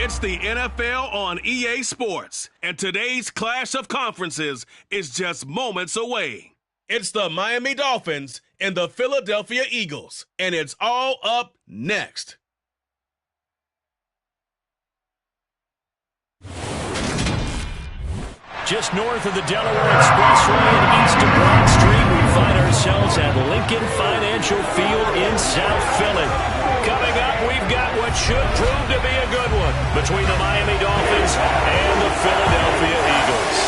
It's the NFL on EA Sports, and today's clash of conferences is just moments away. It's the Miami Dolphins and the Philadelphia Eagles, and it's all up next. Just north of the Delaware Expressway and east of Broad Street, we find ourselves at Lincoln Financial Field in South Philly. Coming up, we've got what should prove to be a good one between the Miami Dolphins and the Philadelphia Eagles.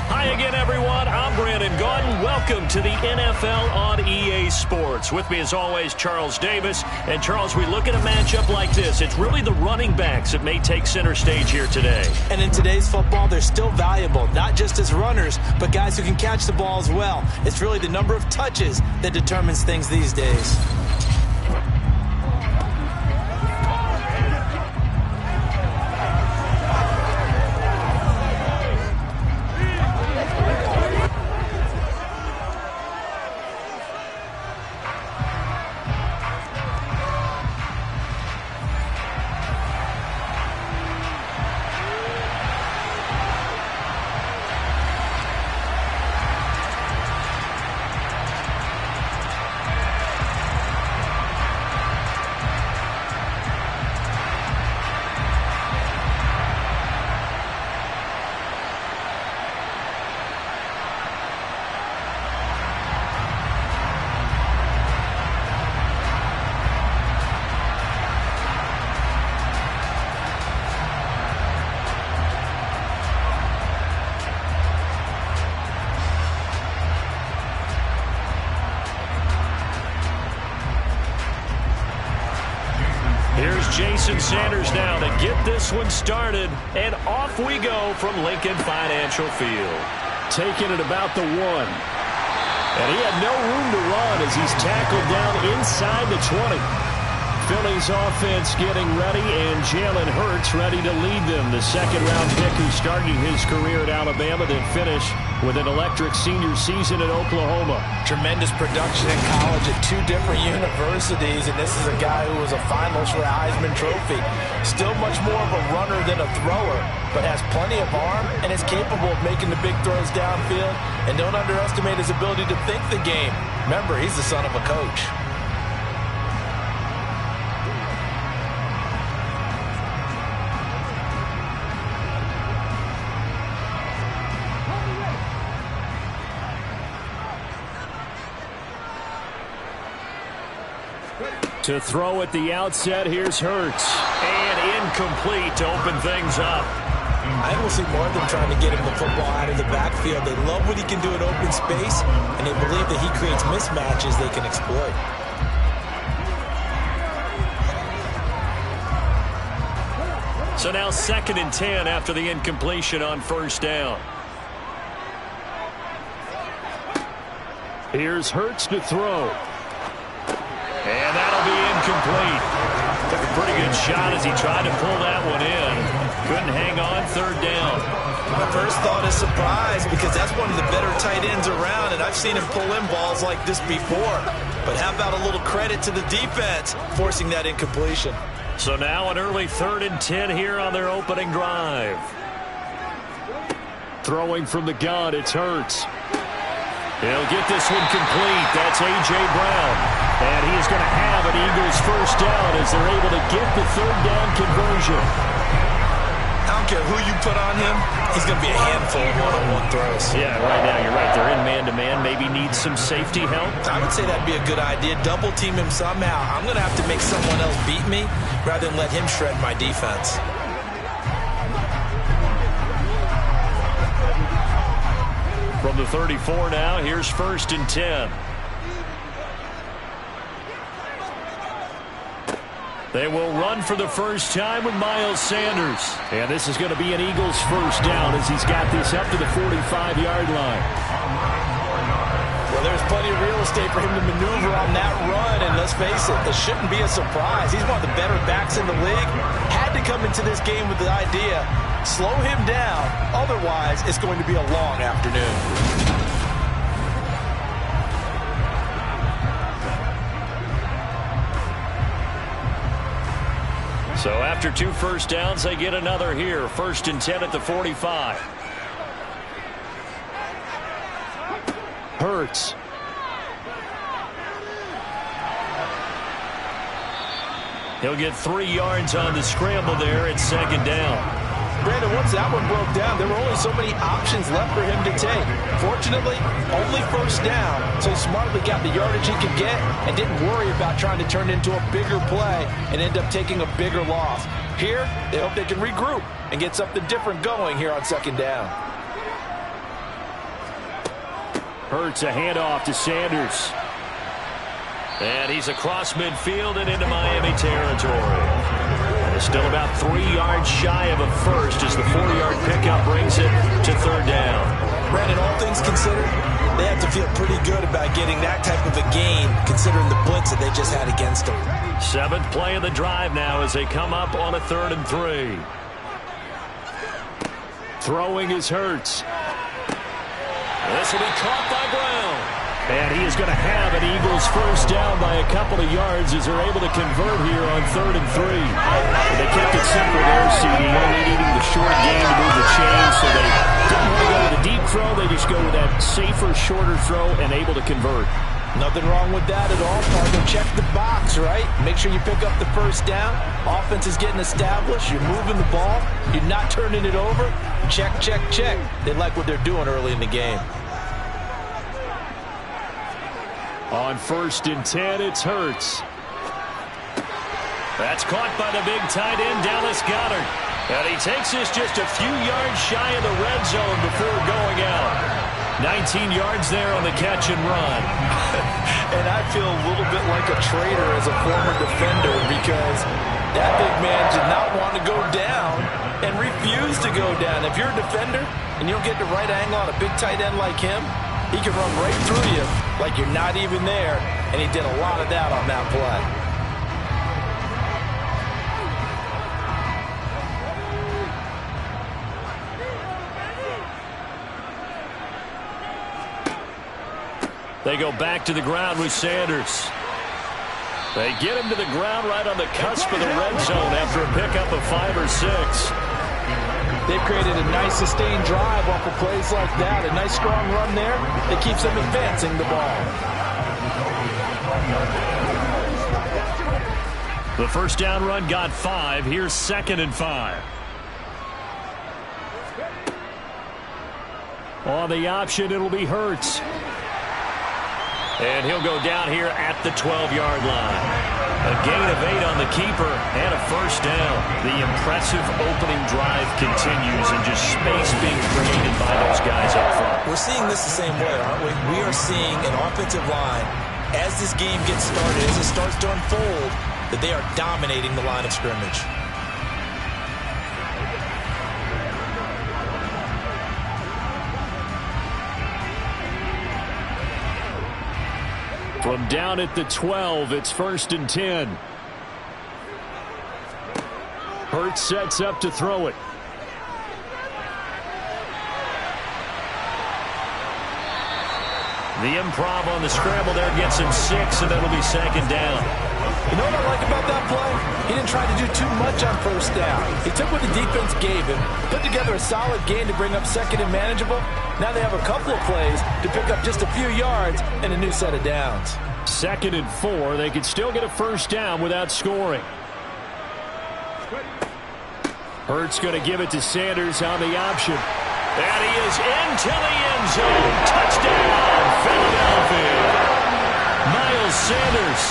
Hi again, everyone. I'm Brandon Gaudin. Welcome to the NFL on EA Sports. With me, as always, Charles Davis. And, Charles, we look at a matchup like this. It's really the running backs that may take center stage here today. And in today's football, they're still valuable, not just as runners, but guys who can catch the ball as well. It's really the number of touches that determines things these days. Jason Sanders now to get this one started, and off we go from Lincoln Financial Field. Taking it about the 1. And he had no room to run as he's tackled down inside the 20. Philly's offense getting ready, and Jalen Hurts ready to lead them. The second-round pick who started his career at Alabama, then finished with an electric senior season at Oklahoma. Tremendous production in college at 2 different universities, and this is a guy who was a finalist for the Heisman Trophy. Still much more of a runner than a thrower, but has plenty of arm and is capable of making the big throws downfield. And don't underestimate his ability to think the game. Remember, he's the son of a coach. To throw at the outset, here's Hurts. And incomplete to open things up. I don't see more than trying to get him the football out of the backfield. They love what he can do in open space, and they believe that he creates mismatches they can exploit. So now 2nd and 10 after the incompletion on first down. Here's Hurts to throw. And that'll be incomplete. Took a pretty good shot as he tried to pull that one in. Couldn't hang on, 3rd down. My first thought is surprise, because that's one of the better tight ends around, and I've seen him pull in balls like this before. But how about a little credit to the defense forcing that incompletion? So now an early 3rd and 10 here on their opening drive. Throwing from the gun, it's Hurts. He'll get this one complete. That's A.J. Brown. And he is going to have an Eagles first down as they're able to get the 3rd down conversion. I don't care who you put on him, he's going to be a handful of one-on-one throws. Yeah, right now you're right. They're in man-to-man. Maybe needs some safety help. I would say that'd be a good idea. Double team him somehow. I'm going to have to make someone else beat me rather than let him shred my defense. From the 34 now, here's 1st and 10. They will run for the first time with Miles Sanders. And this is going to be an Eagles first down as he's got this up to the 45-yard line. Well, there's plenty of real estate for him to maneuver on that run. And let's face it, this shouldn't be a surprise. He's one of the better backs in the league. Had to come into this game with the idea, slow him down. Otherwise, it's going to be a long afternoon. After 2 first downs, they get another here. 1st and 10 at the 45. Hurts. He'll get 3 yards on the scramble there at 2nd down. Brandon, once that one broke down, there were only so many options left for him to take. Fortunately, only 1st down, so he smartly got the yardage he could get and didn't worry about trying to turn it into a bigger play and end up taking a bigger loss. Here, they hope they can regroup and get something different going here on 2nd down. Hurts a handoff to Sanders. And he's across midfield and into Miami territory. It's still about 3 yards shy of a first as the 4-yard pickup brings it to 3rd down. Brandon, all things considered, they have to feel pretty good about getting that type of a gain considering the blitz that they just had against them. 7th play of the drive now as they come up on a 3rd and 3. Throwing is Hurts. This will be caught by Brown. And he is going to have an Eagles 1st down by a couple of yards as they're able to convert here on 3rd and 3. They kept it simple there, CD, only needing the short game to move the chains, so they didn't want to go with the deep throw. They just go with that safer, shorter throw and able to convert. Nothing wrong with that at all, partner. Check the box, right? Make sure you pick up the 1st down. Offense is getting established. You're moving the ball. You're not turning it over. Check, check, check. They like what they're doing early in the game. On 1st and 10, it's Hurts. That's caught by the big tight end, Dallas Goedert. And he takes this just a few yards shy of the red zone before going out. 19 yards there on the catch and run. And I feel a little bit like a traitor as a former defender because that big man did not want to go down and refused to go down. If you're a defender and you don't get the right angle on a big tight end like him, he can run right through you like you're not even there, and he did a lot of that on that play. They go back to the ground with Sanders. They get him to the ground right on the cusp of the red zone after a pickup of 5 or 6. They've created a nice sustained drive off of plays like that. A nice strong run there that keeps them advancing the ball. The 1st down run got 5. Here's 2nd and 5. On the option, it'll be Hurts. And he'll go down here at the 12-yard line. A gain of 8 on the keeper and a 1st down. The impressive opening drive continues and just space being created by those guys up front. We're seeing this the same way, aren't we? We are seeing an offensive line, as this game gets started, as it starts to unfold, that they are dominating the line of scrimmage. From down at the 12, it's 1st and 10. Hurts sets up to throw it. The improv on the scramble there gets him 6, and that'll be 2nd down. You know what I like about that play? He didn't try to do too much on 1st down. He took what the defense gave him, put together a solid game to bring up 2nd and manageable. Now they have a couple of plays to pick up just a few yards and a new set of downs. 2nd and 4. They could still get a 1st down without scoring. Hurts going to give it to Sanders on the option. And he is into the end zone. Touchdown, Philadelphia. Miles Sanders,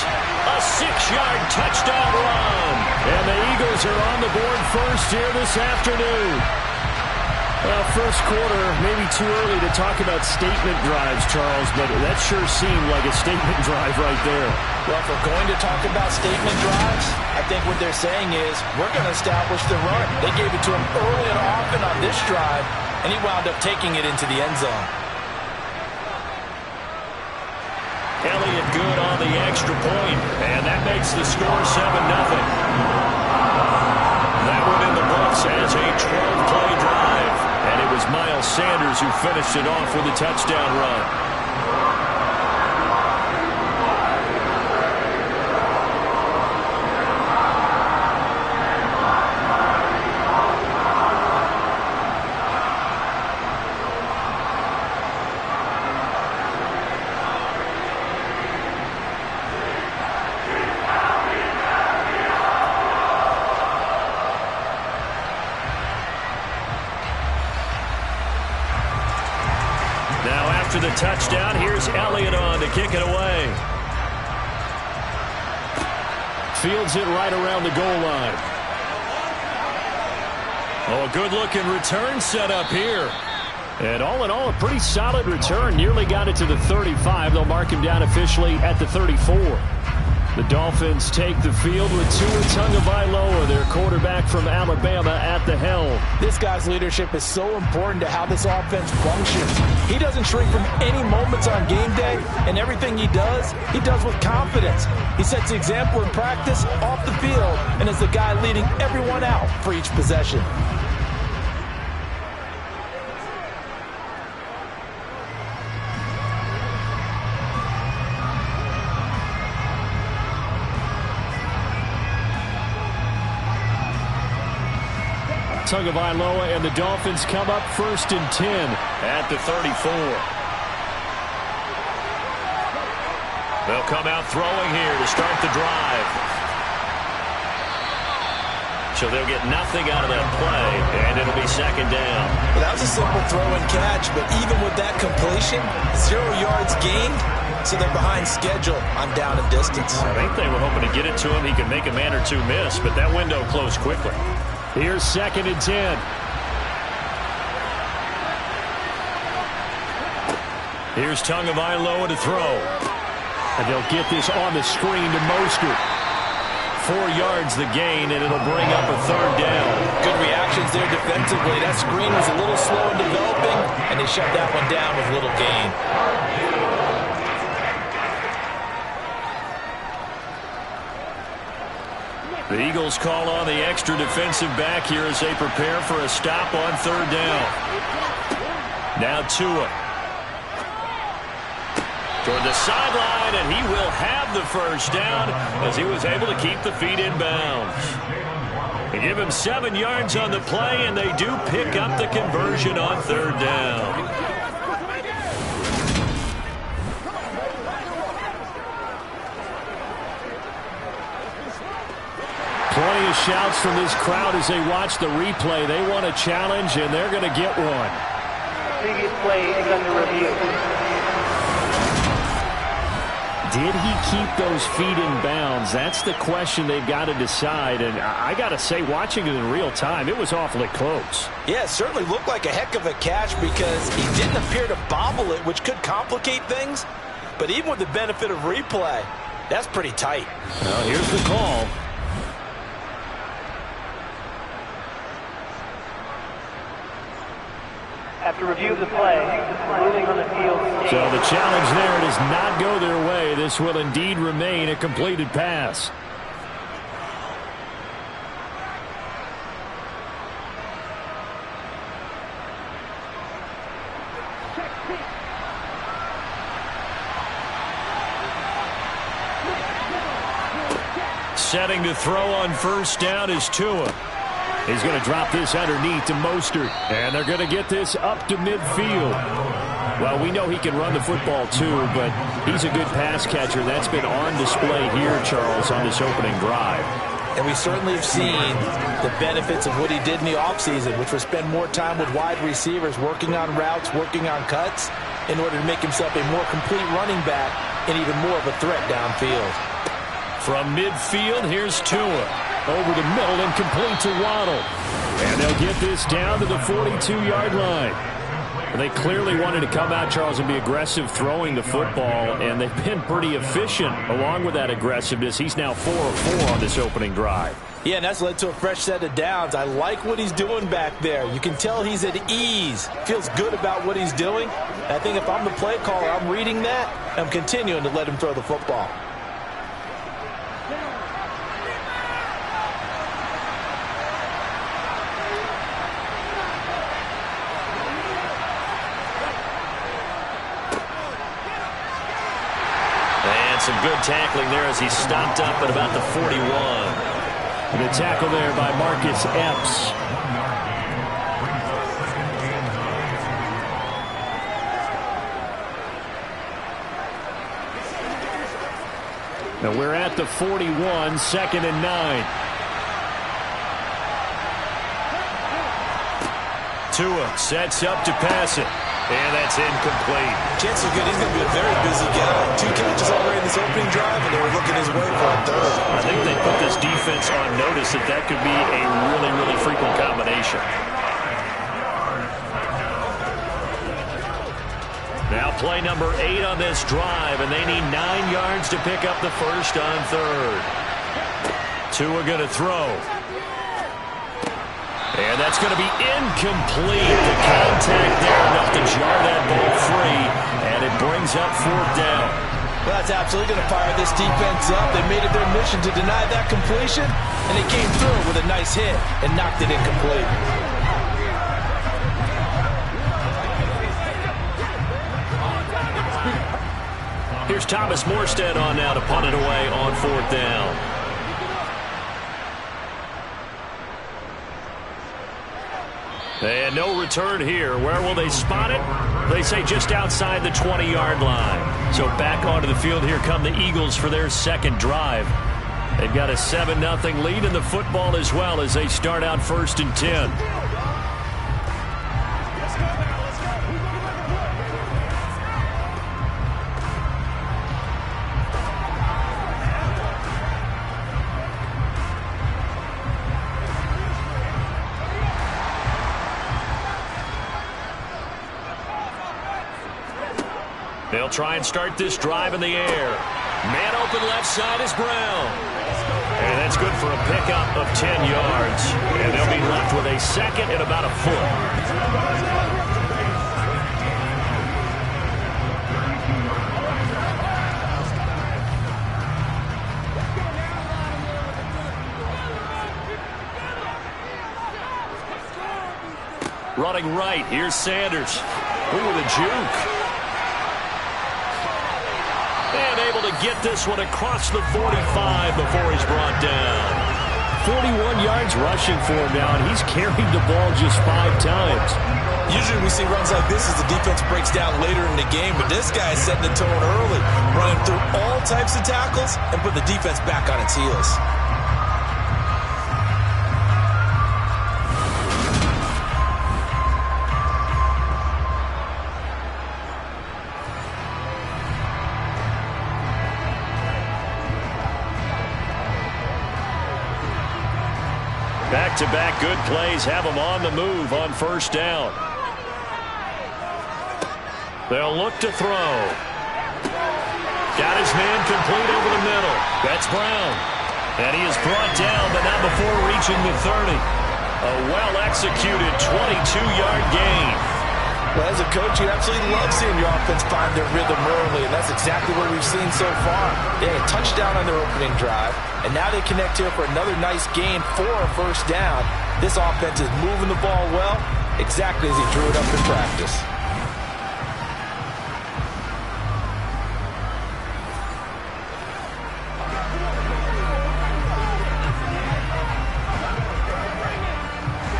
a 6-yard touchdown run. And the Eagles are on the board first here this afternoon. Well, 1st quarter, maybe too early to talk about statement drives, Charles, but that sure seemed like a statement drive right there. Well, if we're going to talk about statement drives, I think what they're saying is we're going to establish the run. They gave it to him early and often on this drive, and he wound up taking it into the end zone. Elliott good on the extra point, and that makes the score 7-0. That one in the books as a 12-play drive, and it was Miles Sanders who finished it off with a touchdown run. to kick it away. Fields it right around the goal line. Oh, a good-looking return set up here. And all in all, a pretty solid return. Nearly got it to the 35. They'll mark him down officially at the 34. The Dolphins take the field with Tua Tagovailoa, their quarterback from Alabama, at the helm. This guy's leadership is so important to how this offense functions. He doesn't shrink from any moments on game day, and everything he does with confidence. He sets the example in practice, off the field, and is the guy leading everyone out for each possession. Tagovailoa and the Dolphins come up 1st and 10 at the 34. They'll come out throwing here to start the drive. So they'll get nothing out of that play, and it'll be 2nd down. Well, that was a simple throw and catch, but even with that completion, 0 yards gained, so they're behind schedule on down and distance. I think they were hoping to get it to him. He could make a man or two miss, but that window closed quickly. Here's 2nd and 10. Here's Tagovailoa to throw. And they'll get this on the screen to Mostert. 4 yards the gain, and it'll bring up a 3rd down. Good reactions there defensively. That screen was a little slow in developing, and they shut that one down with little gain. The Eagles call on the extra defensive back here as they prepare for a stop on 3rd down. Now Tua. Toward the sideline, and he will have the 1st down as he was able to keep the feet in bounds. They give him 7 yards on the play, and they do pick up the conversion on 3rd down. Plenty of shouts from this crowd as they watch the replay. They want a challenge, and they're going to get one. Previous play is under review. Did he keep those feet in bounds? That's the question they've got to decide. And I got to say, watching it in real time, it was awfully close. Yeah, it certainly looked like a heck of a catch because he didn't appear to bobble it, which could complicate things. But even with the benefit of replay, that's pretty tight. Well, here's the call. After review of the play, ruling on the field. So the challenge there does not go their way. This will indeed remain a completed pass. Setting to throw on 1st down is Tua. He's going to drop this underneath to Mostert. And they're going to get this up to midfield. Well, we know he can run the football too, but he's a good pass catcher. That's been on display here, Charles, on this opening drive. And we certainly have seen the benefits of what he did in the offseason, which was spend more time with wide receivers, working on routes, working on cuts, in order to make himself a more complete running back and even more of a threat downfield. From midfield, here's Tua. Over the middle and complete to Waddle. And they'll get this down to the 42-yard line. They clearly wanted to come out, Charles, and be aggressive throwing the football, and they've been pretty efficient along with that aggressiveness. He's now 4 of 4 on this opening drive. Yeah, and that's led to a fresh set of downs. I like what he's doing back there. You can tell he's at ease. Feels good about what he's doing. And I think if I'm the play caller, I'm reading that. I'm continuing to let him throw the football. Some good tackling there as he stopped up at about the 41. And a tackle there by Marcus Epps. Now we're at the 41, 2nd and 9. Tua sets up to pass it. And that's incomplete. Chances are good he's going to be a very busy guy. had 2 catches already in this opening drive, and they were looking his way for a third. I think they put this defense on notice that could be a really, really frequent combination. Now play number 8 on this drive, and they need 9 yards to pick up the first on third. Tua going to throw. And that's going to be incomplete. The contact there enough to jar that ball free, and it brings up 4th down. Well, that's absolutely going to fire this defense up. They made it their mission to deny that completion, and they came through with a nice hit and knocked it incomplete. Here's Thomas Morstead on now to punt it away on 4th down. And no return here. Where will they spot it? They say just outside the 20-yard line. So back onto the field, here come the Eagles for their second drive. They've got a 7-0 lead in the football as well as they start out 1st and 10. They'll try and start this drive in the air. Man open left side is Brown. And that's good for a pickup of 10 yards. And they'll be left with a second and about a foot. Running right, here's Sanders. Ooh, the juke. And able to get this one across the 45 before he's brought down. 41 yards rushing for him now, and he's carried the ball just 5 times. Usually we see runs like this as the defense breaks down later in the game, but this guy is setting the tone early, running through all types of tackles and put the defense back on its heels. Back-to-back good plays have them on the move on 1st down. They'll look to throw. Got his man complete over the middle. That's Brown. And he is brought down, but not before reaching the 30. A well-executed 22-yard gain. Well, as a coach, you absolutely love seeing your offense find their rhythm early, and that's exactly what we've seen so far. They had a touchdown on their opening drive, and now they connect here for another nice gain for a 1st down. This offense is moving the ball well, exactly as he drew it up in practice.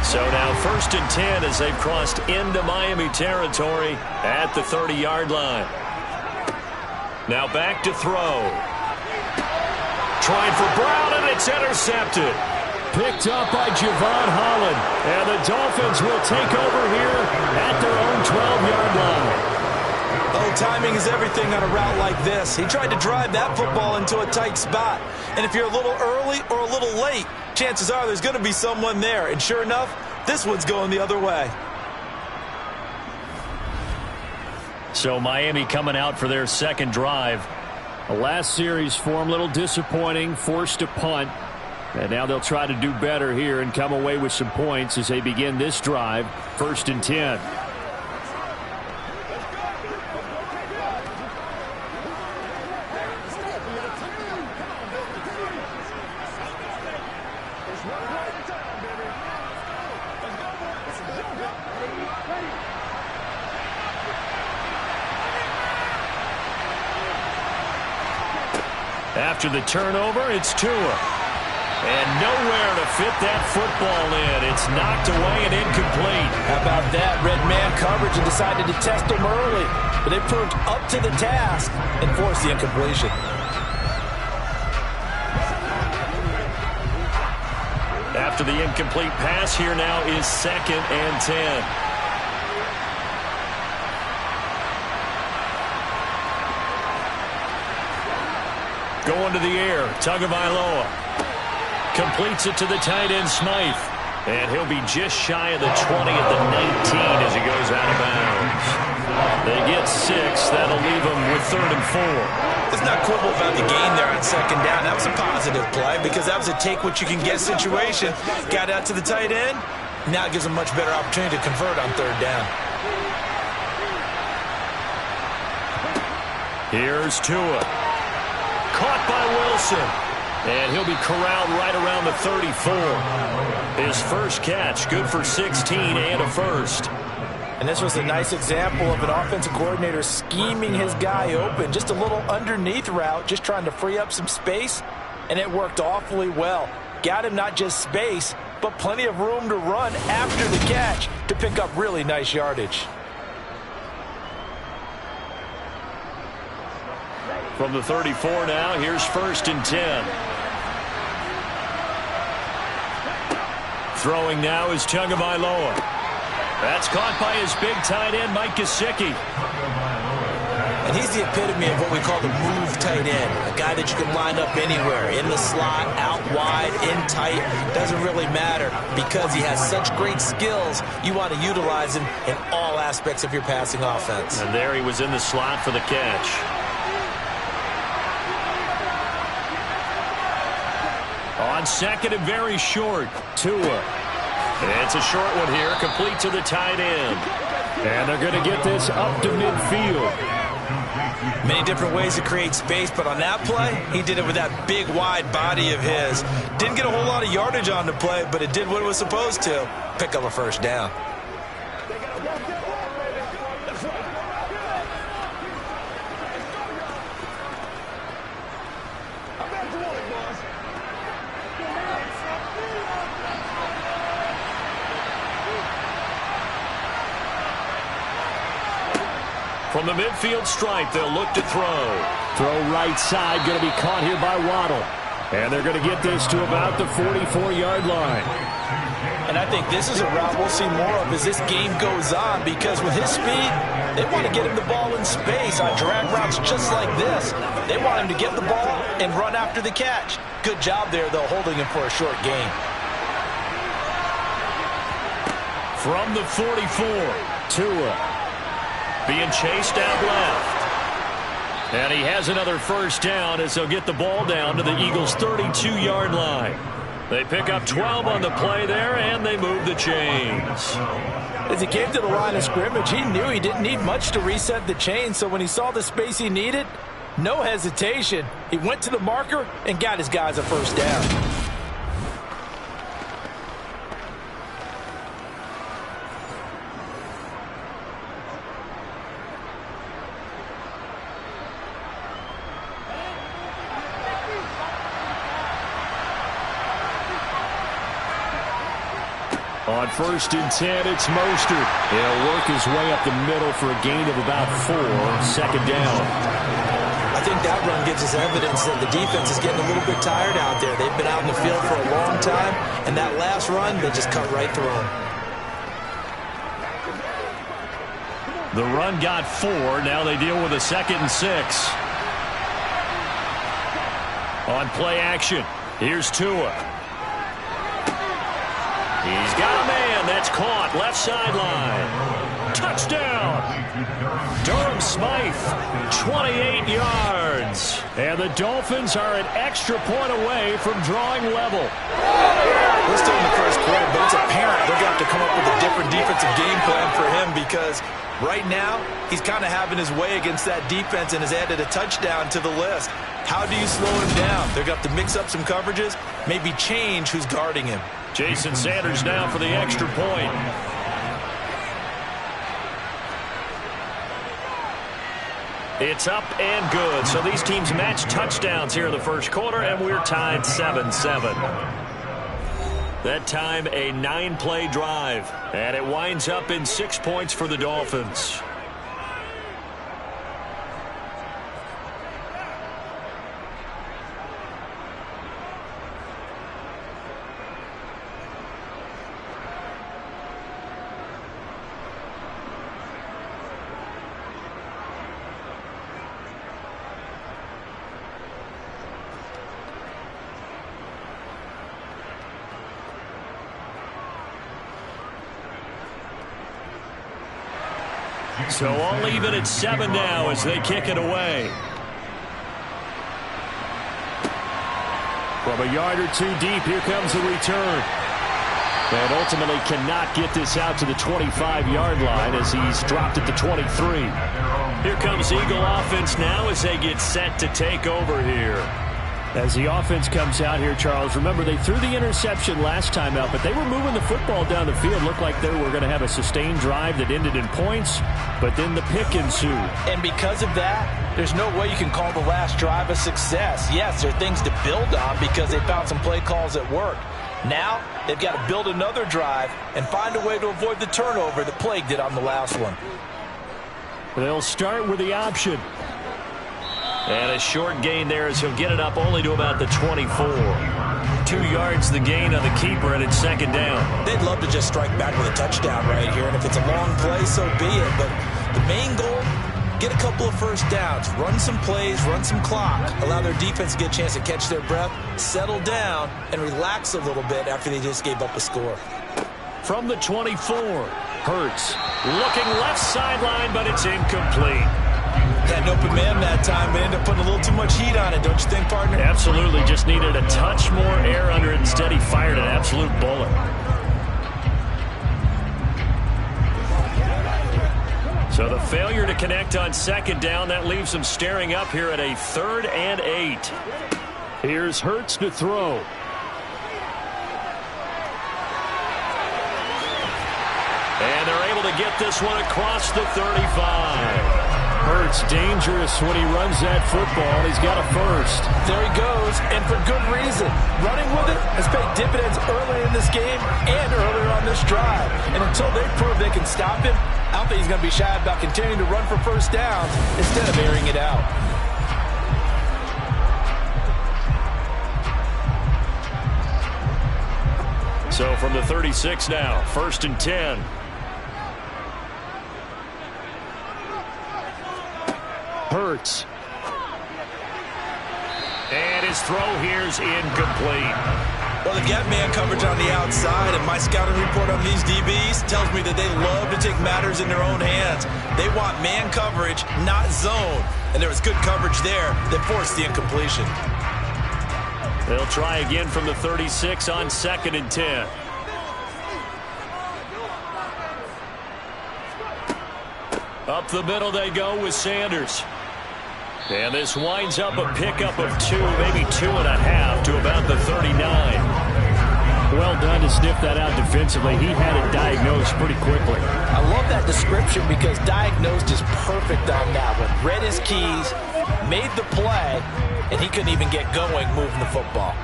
So now 1st and 10 as they've crossed into Miami territory at the 30-yard line. Now back to throw. Trying for Brown, and it's intercepted. Picked up by Javon Holland. And the Dolphins will take over here at their own 12-yard line. Oh, timing is everything on a route like this. He tried to drive that football into a tight spot. And if you're a little early or a little late, chances are there's going to be someone there. And sure enough, this one's going the other way. So Miami coming out for their second drive. The last series for them, a little disappointing, forced to punt. And now they'll try to do better here and come away with some points as they begin this drive, 1st and 10. After the turnover, it's Tua. And nowhere to fit that football in. It's knocked away and incomplete. How about that? Red man coverage and decided to test him early. But they proved up to the task and forced the incompletion. After the incomplete pass, here now is 2nd and 10. Going to the air. Tagovailoa completes it to the tight end, Smythe. And he'll be just shy of the 20 at the 19 as he goes out of bounds. They get 6. That'll leave them with 3rd and 4. Let's not quibble about the gain there on 2nd down. That was a positive play because that was a take-what-you-can-get situation. Got out to the tight end. Now it gives them a much better opportunity to convert on 3rd down. Here's Tua. Caught by Wilson. And he'll be corralled right around the 34. His first catch, good for 16 and a first. And this was a nice example of an offensive coordinator scheming his guy open. Just a little underneath route, just trying to free up some space. And it worked awfully well. Got him not just space, but plenty of room to run after the catch to pick up really nice yardage. From the 34 now, here's 1st and 10. Throwing now is Tagovailoa. That's caught by his big tight end, Mike Gesicki. And he's the epitome of what we call the move tight end. A guy that you can line up anywhere, in the slot, out wide, in tight. Doesn't really matter because he has such great skills. You want to utilize him in all aspects of your passing offense. And there he was in the slot for the catch. On 2nd and very short, Tua. It's a short one here, complete to the tight end. And they're going to get this up to midfield. Many different ways to create space, but on that play, he did it with that big, wide body of his. Didn't get a whole lot of yardage on the play, but it did what it was supposed to. Pick up a 1st down. From the midfield stripe, they'll look to throw. Throw right side, going to be caught here by Waddle. And they're going to get this to about the 44-yard line. And I think this is a route we'll see more of as this game goes on because with his speed, they want to get him the ball in space on drag routes just like this. They want him to get the ball and run after the catch. Good job there, though, holding him for a short gain. From the 44, Tua. Being chased out left. And he has another 1st down as they'll get the ball down to the Eagles' 32-yard line. They pick up 12 on the play there, and they move the chains. As he came to the line of scrimmage, he knew he didn't need much to reset the chain, so when he saw the space he needed, no hesitation. He went to the marker and got his guys a 1st down. On 1st and 10, it's Mostert. He'll work his way up the middle for a gain of about 4. 2nd down. I think that run gives us evidence that the defense is getting a little bit tired out there. They've been out in the field for a long time, and that last run, they just cut right through them. The run got 4. Now they deal with a 2nd and 6. On play action, here's Tua. He's got a man that's caught left sideline. Touchdown. Durham Smythe, 28 yards. And the Dolphins are an extra point away from drawing level. We're still in the 1st quarter, but it's apparent they're going to have to come up with a different defensive game plan for him because right now he's kind of having his way against that defense and has added a touchdown to the list. How do you slow him down? They're going to have to mix up some coverages, maybe change who's guarding him. Jason Sanders now for the extra point. It's up and good. So these teams match touchdowns here in the 1st quarter, and we're tied 7-7. That time a 9-play drive, and it winds up in 6 points for the Dolphins. So all even at 7 now as they kick it away. From a yard or two deep, here comes the return. And ultimately cannot get this out to the 25-yard line as he's dropped at the 23. Here comes Eagle offense now as they get set to take over here. As the offense comes out here, Charles, remember they threw the interception last time out, but they were moving the football down the field. Looked like they were going to have a sustained drive that ended in points, but then the pick ensued. And because of that, there's no way you can call the last drive a success. Yes, there are things to build on because they found some play calls that worked. Now, they've got to build another drive and find a way to avoid the turnover that plagued it on the last one. They'll start with the option. And a short gain there as he'll get it up only to about the 24. 2 yards the gain on the keeper, and it's second down. They'd love to just strike back with a touchdown right here, and if it's a long play, so be it. But the main goal, get a couple of first downs, run some plays, run some clock, allow their defense to get a chance to catch their breath, settle down, and relax a little bit after they just gave up a score. From the 24, Hurts looking left sideline, but it's incomplete. Had an open man that time, but ended up putting a little too much heat on it, don't you think, partner? Absolutely, just needed a touch more air under it. Instead, he fired an absolute bullet. So the failure to connect on second down, that leaves them staring up here at a 3rd and 8. Here's Hurts to throw. And they're able to get this one across the 35. Hurts dangerous when he runs that football. He's got a first. There he goes, and for good reason. Running with it has paid dividends early in this game and earlier on this drive. And until they prove they can stop him, I don't think he's going to be shy about continuing to run for first downs instead of airing it out. So from the 36 now, 1st and 10. Hurts. And his throw here's incomplete. Well, they've got man coverage on the outside, and my scouting report on these DBs tells me that they love to take matters in their own hands. They want man coverage, not zone. And there was good coverage there that forced the incompletion. They'll try again from the 36 on 2nd and 10. Up the middle they go with Sanders. And this winds up a pickup of 2, maybe 2.5 to about the 39. Well done to sniff that out defensively. He had it diagnosed pretty quickly. I love that description because diagnosed is perfect on that one. Read his keys, made the play, and he couldn't even get going moving the football.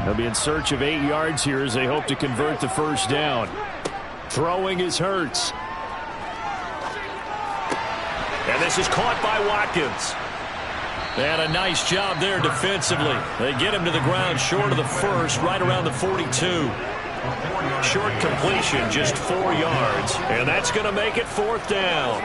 They'll be in search of 8 yards here as they hope to convert the first down. Throwing is Hurts. And this is caught by Watkins. And a nice job there defensively. They get him to the ground short of the first, right around the 42. Short completion, just 4 yards. And that's going to make it 4th down.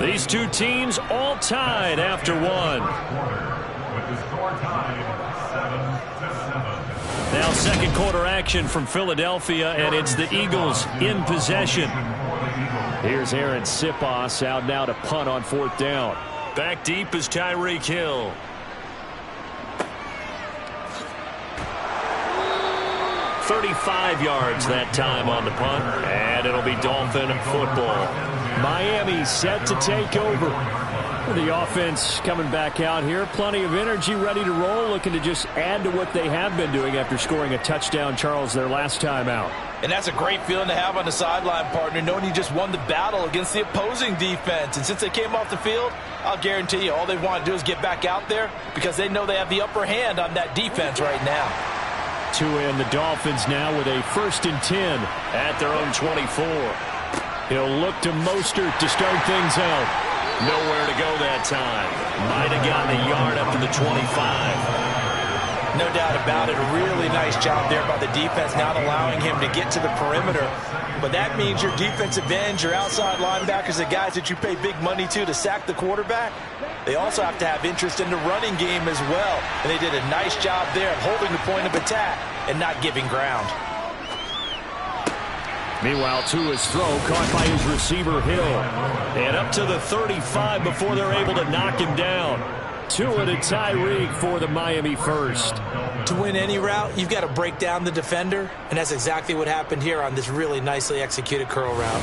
These two teams all tied after one. Now 2nd quarter action from Philadelphia, and it's the Eagles in possession. Here's Aaron Sipos out now to punt on 4th down. Back deep is Tyreek Hill. "35 yards that time on the punt, and it'll be Dolphin football. Miami set to take over. The offense coming back out here. Plenty of energy, ready to roll, looking to just add to what they have been doing after scoring a touchdown, Charles, their last time out. And that's a great feeling to have on the sideline, partner, knowing you just won the battle against the opposing defense. And since they came off the field, I'll guarantee you all they want to do is get back out there because they know they have the upper hand on that defense right now. To end the Dolphins now with a 1st and 10 at their own 24. He'll look to Mostert to start things out. Nowhere to go that time. Might have gotten a yard up to the 25. No doubt about it. A really nice job there by the defense, not allowing him to get to the perimeter. But that means your defensive ends, your outside linebackers, the guys that you pay big money to sack the quarterback, they also have to have interest in the running game as well. And they did a nice job there of holding the point of attack and not giving ground. Meanwhile, Tua's throw caught by his receiver, Hill. And up to the 35 before they're able to knock him down. Tua to Tyreek for the Miami first. To win any route, you've got to break down the defender, and that's exactly what happened here on this really nicely executed curl route.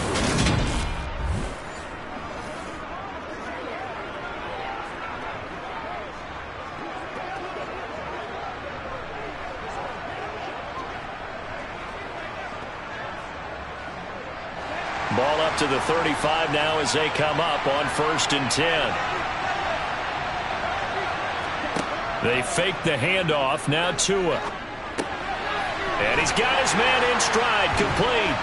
Ball up to the 35 now as they come up on 1st and 10. They fake the handoff. Now Tua. And he's got his man in stride. Complete.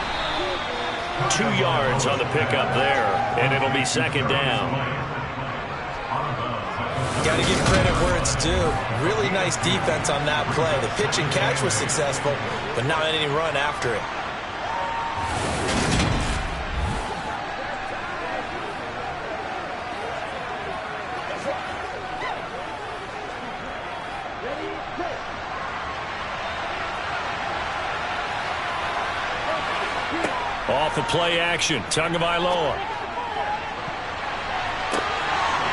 2 yards on the pickup there. And it'll be 2nd down. Got to give credit where it's due. Really nice defense on that play. The pitch and catch was successful, but not any run after it. Off of play action, Tagovailoa.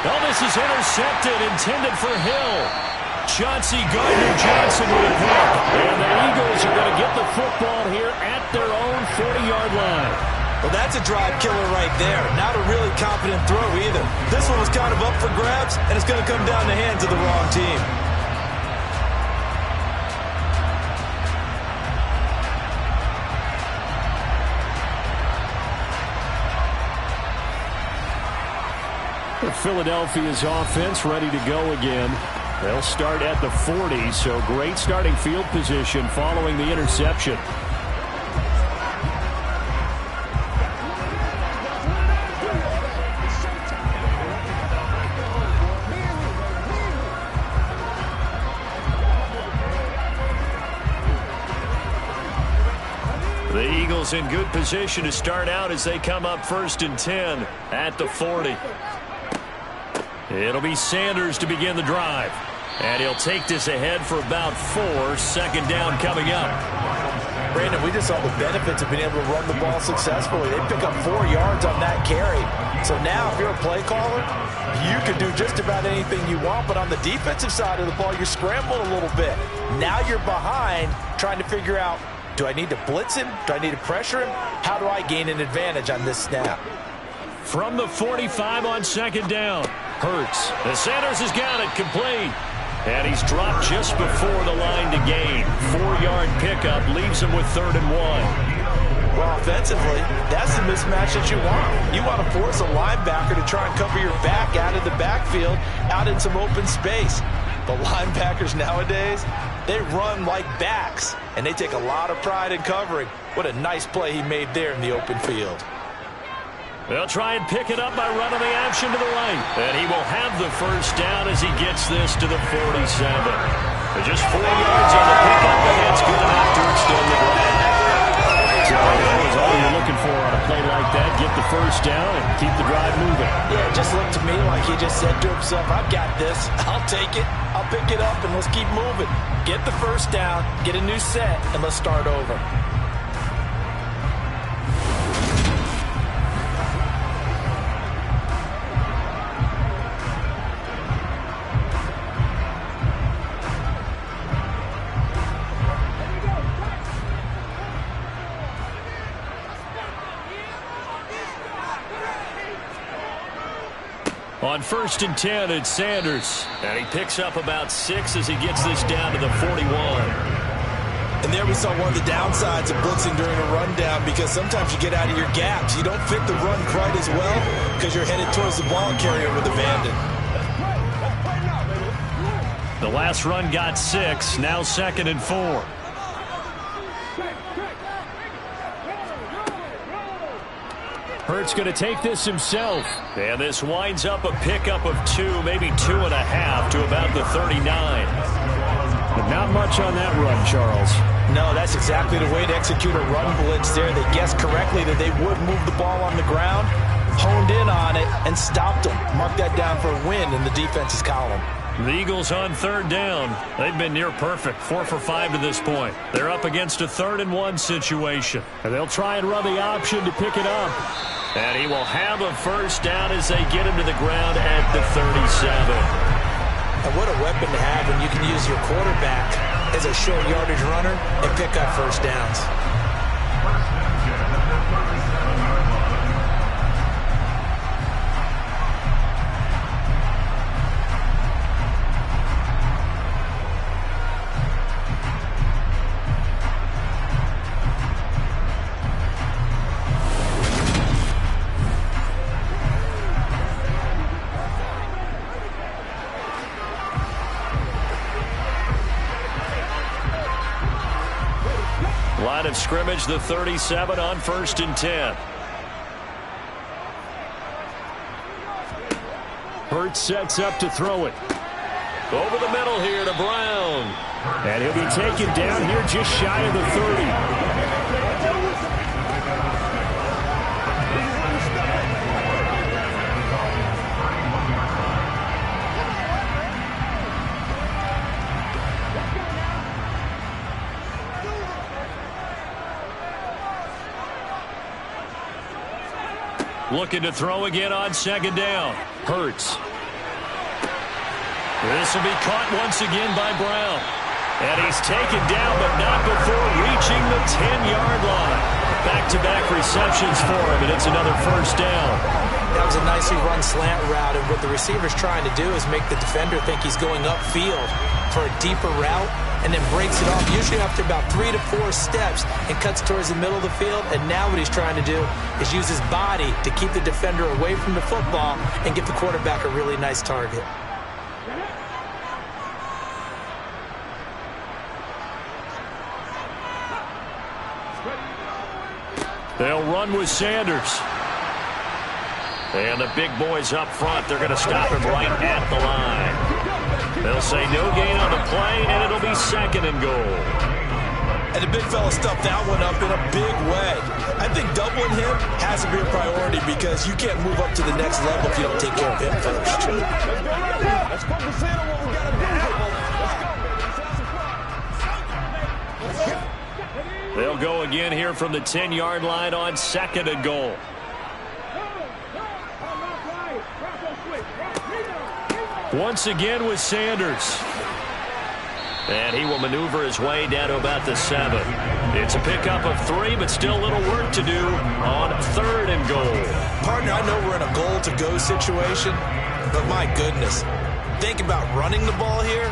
Oh, this is intercepted, intended for Hill. Chauncey Gardner-Johnson with a pick. And the Eagles are going to get the football here at their own 40-yard line. Well, that's a drive killer right there. Not a really confident throw either. This one was kind of up for grabs, and it's going to come down the hands of the wrong team. Philadelphia's offense ready to go again. They'll start at the 40, so great starting field position following the interception. The Eagles in good position to start out as they come up 1st and 10 at the 40. It'll be Sanders to begin the drive. And he'll take this ahead for about 4. 2nd down coming up. Brandon, we just saw the benefits of being able to run the ball successfully. They pick up 4 yards on that carry. So now if you're a play caller, you can do just about anything you want. But on the defensive side of the ball, you're scrambling a little bit. Now you're behind trying to figure out, do I need to blitz him? Do I need to pressure him? How do I gain an advantage on this snap? From the 45 on 2nd down. Hurts. The Sanders has got it complete. And he's dropped just before the line to gain. 4-yard pickup leaves him with 3rd and 1. Well, offensively, that's the mismatch that you want. You want to force a linebacker to try and cover your back out of the backfield, out in some open space. But linebackers nowadays, they run like backs, and they take a lot of pride in covering. What a nice play he made there in the open field. They'll try and pick it up by running the action to the right. And he will have the 1st down as he gets this to the 47. Just 4 yards on the pickup, and that's good enough to extend the drive. So that was all you're looking for on a play like that. Get the 1st down and keep the drive moving. Yeah, it just looked to me like he just said to himself, I've got this. I'll take it. I'll pick it up, and let's keep moving. Get the 1st down, get a new set, and let's start over. On 1st and 10, it's Sanders. And he picks up about 6 as he gets this down to the 41. And there we saw one of the downsides of blitzing during a rundown, because sometimes you get out of your gaps. You don't fit the run quite as well because you're headed towards the ball carrier with the Vanden. The last run got 6. Now 2nd and 4. Hurts going to take this himself. And this winds up a pickup of 2, maybe 2.5 to about the 39. But not much on that run, Charles. No, that's exactly the way to execute a run blitz there. They guessed correctly that they would move the ball on the ground, honed in on it, and stopped them. Mark that down for a win in the defense's column. The Eagles on third down. They've been near perfect, 4 for 5 to this point. They're up against a 3rd-and-1 situation. And they'll try and run the option to pick it up. And he will have a first down as they get him to the ground at the 37. And what a weapon to have when you can use your quarterback as a short yardage runner and pick up first downs. Line of scrimmage, the 37 on 1st and 10. Hurts sets up to throw it. Over the middle here to Brown. And he'll be taken down here just shy of the 30. Looking to throw again on 2nd down. Hurts. This will be caught once again by Brown. And he's taken down, but not before reaching the 10-yard line. Back-to-back receptions for him, and it's another first down. That was a nicely run slant route, and what the receiver's trying to do is make the defender think he's going upfield for a deeper route, and then breaks it off, usually after about 3 to 4 steps, and cuts towards the middle of the field. And now what he's trying to do is use his body to keep the defender away from the football and give the quarterback a really nice target. They'll run with Sanders. And the big boys up front, they're going to stop him right at the line. They'll say no gain on the play, and it'll be 2nd and goal. And the big fella stuffed that one up in a big way. I think doubling him has to be a priority because you can't move up to the next level if you don't take care of him first. Let's focus in on what we got to do. They'll go again here from the 10-yard line on 2nd and goal. Once again with Sanders. And he will maneuver his way down to about the 7. It's a pickup of 3, but still a little work to do on 3rd and goal. Partner, I know we're in a goal-to-go situation, but my goodness, think about running the ball here.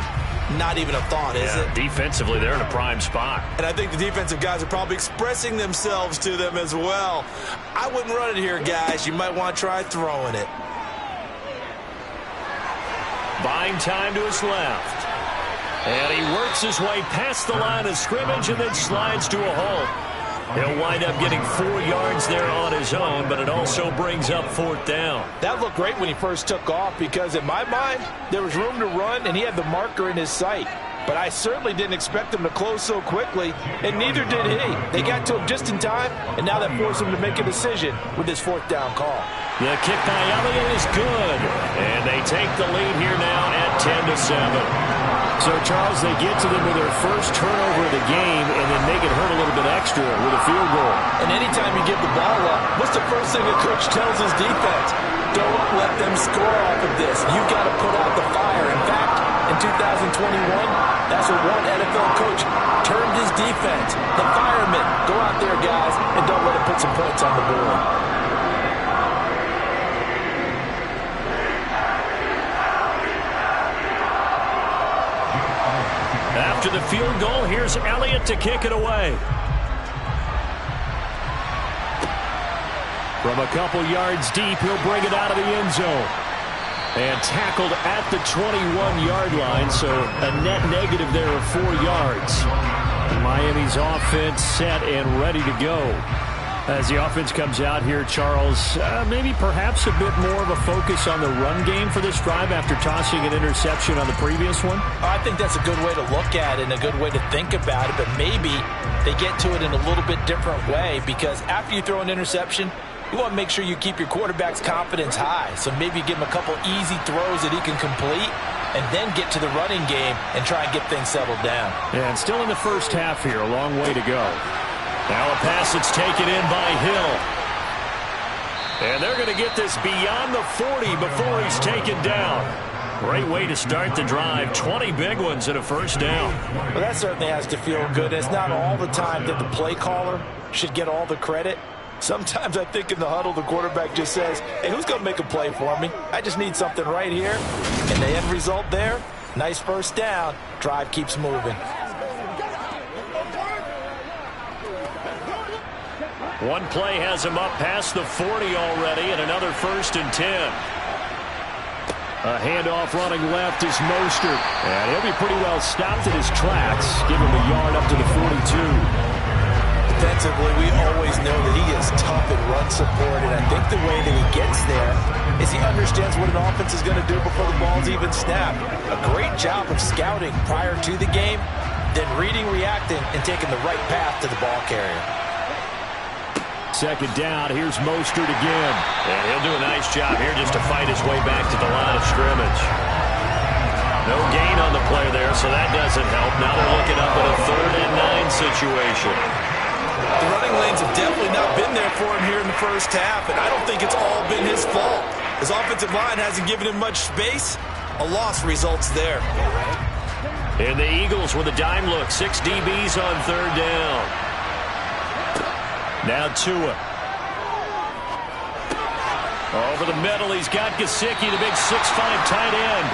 Not even a thought, is it? Defensively, they're in a prime spot. And I think the defensive guys are probably expressing themselves to them as well. I wouldn't run it here, guys. You might want to try throwing it. Buying time to his left. And he works his way past the line of scrimmage and then slides to a halt. He'll wind up getting 4 yards there on his own, but it also brings up 4th down. That looked great when he first took off because, in my mind, there was room to run and he had the marker in his sight. But I certainly didn't expect him to close so quickly, and neither did he. They got to him just in time, and now that forced him to make a decision with his 4th down call. The kick by Elliott is good, and they take the lead here now at 10-7. So, Charles, they get to them with their first turnover of the game and then make it hurt a little bit extra with a field goal. And anytime you give the ball up, what's the first thing a coach tells his defense? Don't let them score off of this. You've got to put out the fire. In fact, in 2021, that's what one NFL coach termed his defense. The firemen. Go out there, guys, and don't let them put some points on the board. After the field goal, here's Elliott to kick it away. From a couple yards deep, he'll bring it out of the end zone. And tackled at the 21-yard line, so a net negative there of 4 yards. Miami's offense set and ready to go. As the offense comes out here, Charles, maybe perhaps a bit more of a focus on the run game for this drive after tossing an interception on the previous one? I think that's a good way to look at it and a good way to think about it, but maybe they get to it in a little bit different way, because after you throw an interception, you want to make sure you keep your quarterback's confidence high. So maybe give him a couple easy throws that he can complete and then get to the running game and try and get things settled down. And still in the first half here, a long way to go. Now a pass that's taken in by Hill. And they're going to get this beyond the 40 before he's taken down. Great way to start the drive. 20 big ones and a first down. Well, that certainly has to feel good. It's not all the time that the play caller should get all the credit. Sometimes I think in the huddle, the quarterback just says, hey, who's going to make a play for me? I just need something right here. And the end result there, nice first down. Drive keeps moving. One play has him up past the 40 already, and another 1st and 10. A handoff running left is Mostert. And he'll be pretty well stopped in his tracks. Give him a yard up to the 42. Defensively, we always know that he is tough in run support, and I think the way that he gets there is he understands what an offense is going to do before the ball's even snapped. A great job of scouting prior to the game, then reading, reacting, and taking the right path to the ball carrier. Second down, here's Mostert again. And he'll do a nice job here just to fight his way back to the line of scrimmage. No gain on the play there, so that doesn't help. Now they're looking up at a 3rd and 9 situation. The running lanes have definitely not been there for him here in the first half, and I don't think it's all been his fault. His offensive line hasn't given him much space. A loss results there. And the Eagles with a dime look. 6 DBs on 3rd down. Now Tua. Over the middle, he's got Gesicki, the big 6'5" tight end.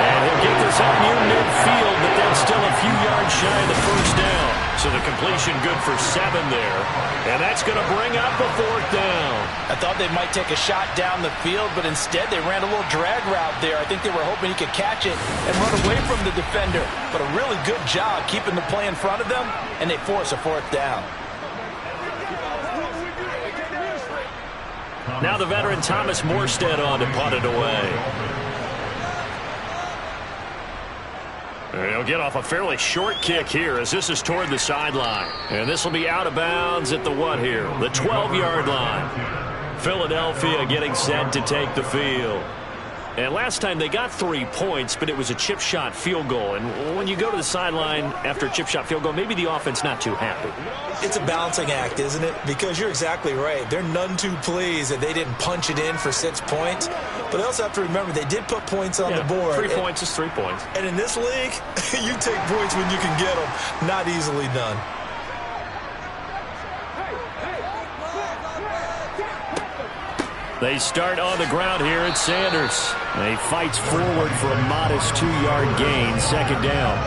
And he'll get this up near midfield, but then still a few yards shy of the first down. So the completion good for 7 there. And that's going to bring up a 4th down. I thought they might take a shot down the field, but instead they ran a little drag route there. I think they were hoping he could catch it and run away from the defender. But a really good job keeping the play in front of them, and they force a 4th down. Now the veteran Thomas Morstead on to punt it away. He'll get off a fairly short kick here as this is toward the sideline. And this will be out of bounds at the what here? The 12-yard line. Philadelphia getting set to take the field. And last time they got 3 points, but it was a chip shot field goal. And when you go to the sideline after a chip shot field goal, maybe the offense not too happy. It's a balancing act, isn't it? Because you're exactly right. They're none too pleased that they didn't punch it in for 6 points. But they also have to remember they did put points on the board. 3 points is 3 points. And in this league, you take points when you can get them. Not easily done. They start on the ground here at Sanders. He fights forward for a modest 2-yard gain, 2nd down.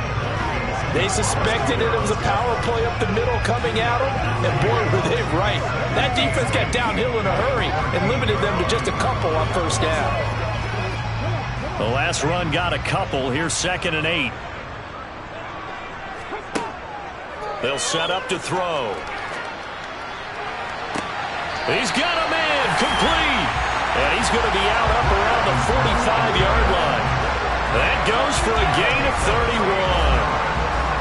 They suspected it was a power play up the middle coming at them, and boy, were they right. That defense got downhill in a hurry and limited them to just a couple on 1st down. The last run got a couple. Here's 2nd and 8. They'll set up to throw. He's got a man, complete. And he's going to be out up around the 45-yard line. That goes for a gain of 31.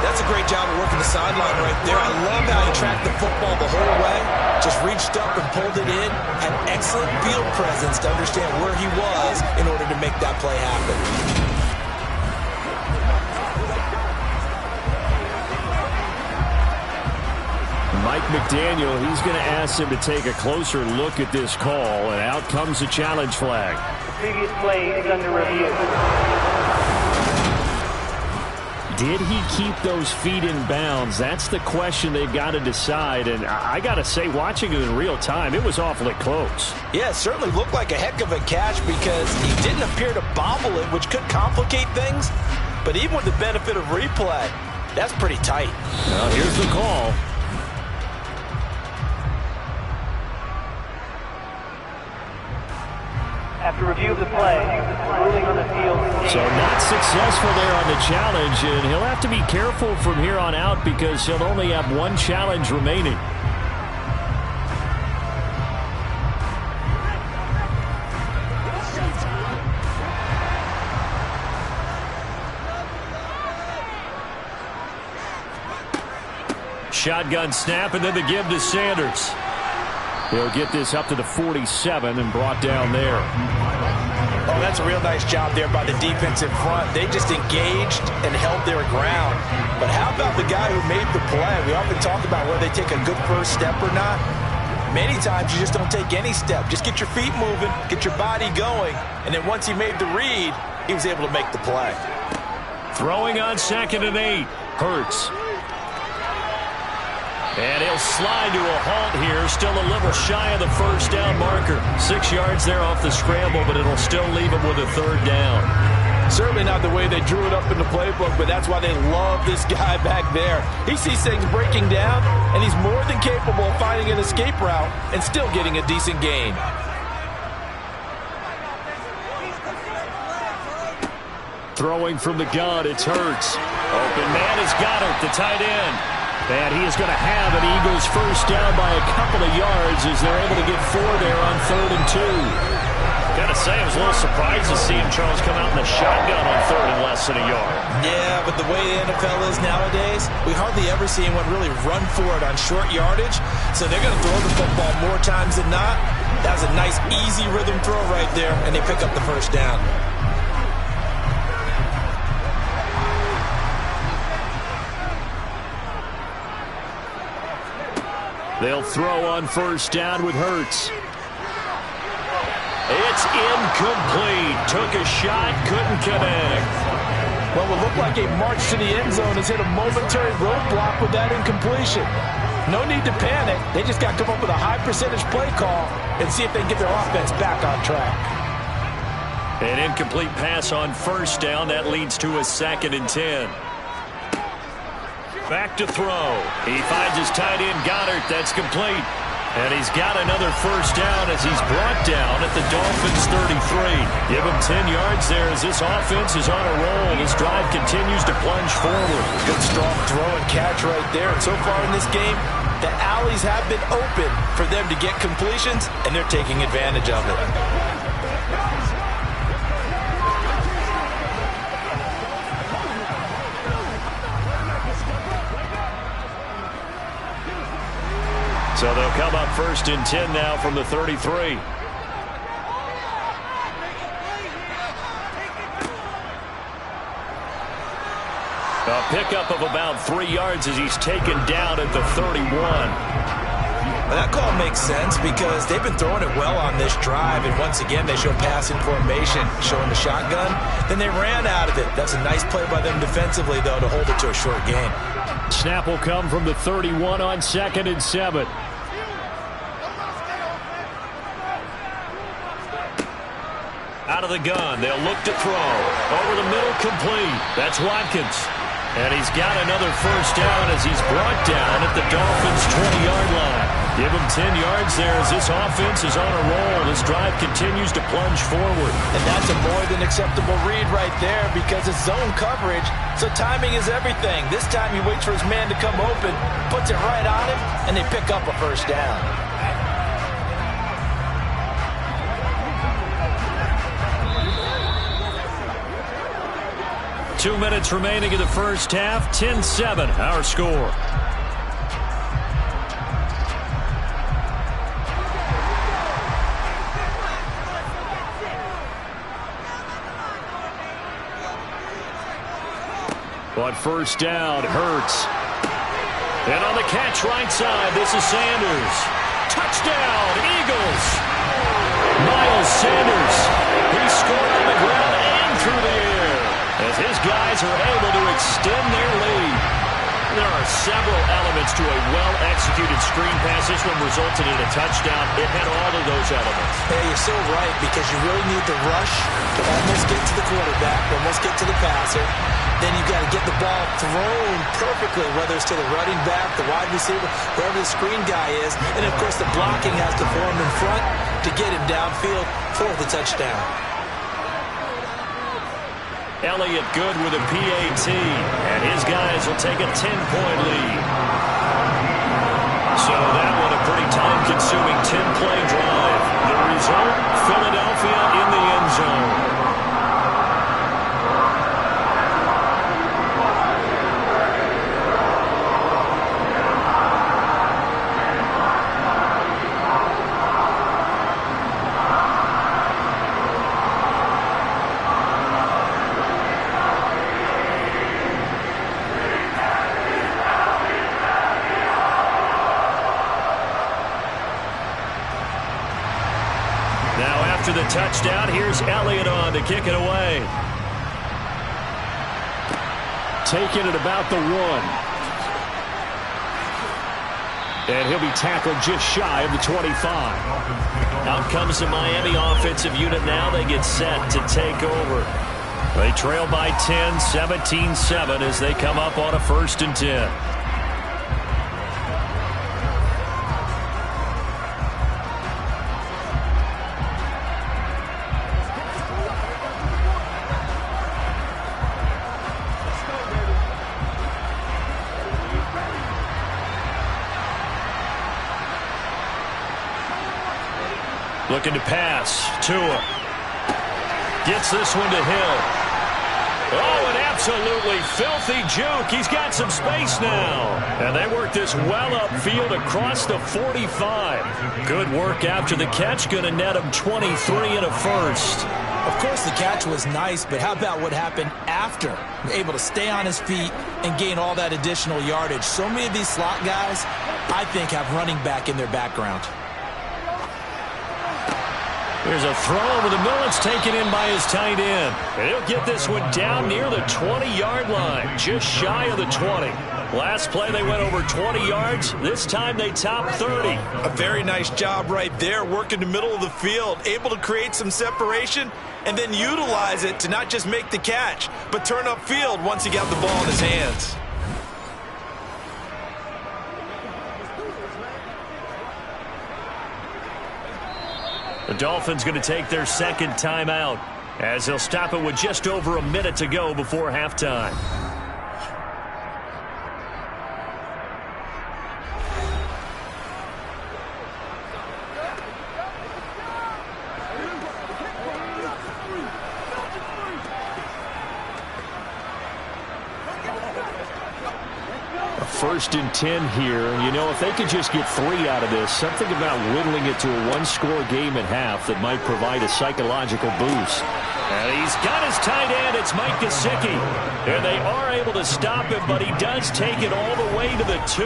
That's a great job of working the sideline right there. I love how he tracked the football the whole way. Just reached up and pulled it in. Had excellent field presence to understand where he was in order to make that play happen. Mike McDaniel, he's going to ask him to take a closer look at this call, and out comes the challenge flag. The previous play is under review. Did he keep those feet in bounds? That's the question they've got to decide, and I got to say, watching it in real time, it was awfully close. Yeah, it certainly looked like a heck of a catch because he didn't appear to bobble it, which could complicate things. But even with the benefit of replay, that's pretty tight. Now here's the call. After review of the play, ruling on the field. So not successful there on the challenge, and he'll have to be careful from here on out because he'll only have 1 challenge remaining. shotgun snap, and then the give to Sanders. He'll get this up to the 47 and brought down there. Oh, that's a real nice job there by the defense in front. They just engaged and held their ground. But how about the guy who made the play? We often talk about whether they take a good first step or not. Many times you just don't take any step. Just get your feet moving, get your body going, and then once he made the read, he was able to make the play. Throwing on 2nd and 8. Hurts. And he'll slide to a halt here. Still a little shy of the first down marker. 6 yards there off the scramble, but it'll still leave him with a 3rd down. Certainly not the way they drew it up in the playbook, but that's why they love this guy back there. He sees things breaking down, and he's more than capable of finding an escape route and still getting a decent gain. Throwing from the gun, it's Hurts. Open man is Goddard, the tight end. And he is going to have an Eagles first down by a couple of yards as they're able to get 4 there on 3rd and 2. Got to say, I was a little surprised to see him, Charles, come out in the shotgun on 3rd and less than a yard. Yeah, but the way the NFL is nowadays, we hardly ever see anyone really run for it on short yardage. So they're going to throw the football more times than not. That was a nice, easy rhythm throw right there, and they pick up the first down. They'll throw on first down with Hurts. It's incomplete. Took a shot, couldn't connect. Well, what looked like a march to the end zone has hit a momentary roadblock with that incompletion. No need to panic. They just got to come up with a high percentage play call and see if they can get their offense back on track. An incomplete pass on first down. That leads to a 2nd and 10. Back to throw. He finds his tight end, Goddard. That's complete. And he's got another first down as he's brought down at the Dolphins' 33. Give him 10 yards there as this offense is on a roll. This drive continues to plunge forward. Good strong throw and catch right there. And so far in this game, the alleys have been open for them to get completions, and they're taking advantage of it. So they'll come up 1st and 10 now from the 33. A pickup of about 3 yards as he's taken down at the 31. Well, that call makes sense because they've been throwing it well on this drive, and once again they show passing formation, showing the shotgun. Then they ran out of it. That's a nice play by them defensively, though, to hold it to a short gain. Snap will come from the 31 on 2nd and 7. Out of the gun, they'll look to throw. Over the middle, complete. That's Watkins. And he's got another first down as he's brought down at the Dolphins' 20-yard line. Give him 10 yards there as this offense is on a roll. This drive continues to plunge forward. And that's a more than acceptable read right there because it's zone coverage, so timing is everything. This time he waits for his man to come open, puts it right on him, and they pick up a first down. 2 minutes remaining in the first half. 10-7, our score. On first down, Hurts. And on the catch right side, this is Sanders. Touchdown, Eagles! Miles Sanders. He scored on the ground and through the air as his guys are able to extend their lead. There are several elements to a well-executed screen pass. This one resulted in a touchdown. It had all of those elements. Hey, you're so right because you really need the rush to almost get to the quarterback, almost get to the passer. Then you've got to get the ball thrown perfectly, whether it's to the running back, the wide receiver, whoever the screen guy is. And, of course, the blocking has to form in front to get him downfield for the touchdown. Elliott good with a PAT, and his guys will take a 10-point lead. So that one a pretty time-consuming 10-play drive. The result, Philadelphia in the end zone. after the touchdown, here's Elliott on to kick it away. Taking it about the 1. And he'll be tackled just shy of the 25. Out comes the Miami offensive unit now. They get set to take over. They trail by 10, 17-7 as they come up on a 1st and 10. Looking to pass. Tua gets this one to Hill. Oh, an absolutely filthy juke. He's got some space now. And they work this well upfield across the 45. Good work after the catch. Going to net him 23 and a first. Of course, the catch was nice, but how about what happened after? Able to stay on his feet and gain all that additional yardage. So many of these slot guys, I think, have running back in their background. Here's a throw over the middle. It's taken in by his tight end. And he'll get this one down near the 20-yard line, just shy of the 20. Last play, they went over 20 yards. This time, they topped 30. A very nice job right there, working the middle of the field, able to create some separation and then utilize it to not just make the catch, but turn upfield once he got the ball in his hands. The Dolphins going to take their second timeout as they'll stop it with just over a minute to go before halftime. First and 10 here. You know, if they could just get 3 out of this, something about whittling it to a one-score game at half that might provide a psychological boost. And he's got his tight end. It's Mike Gesicki. And they are able to stop him, but he does take it all the way to the 2.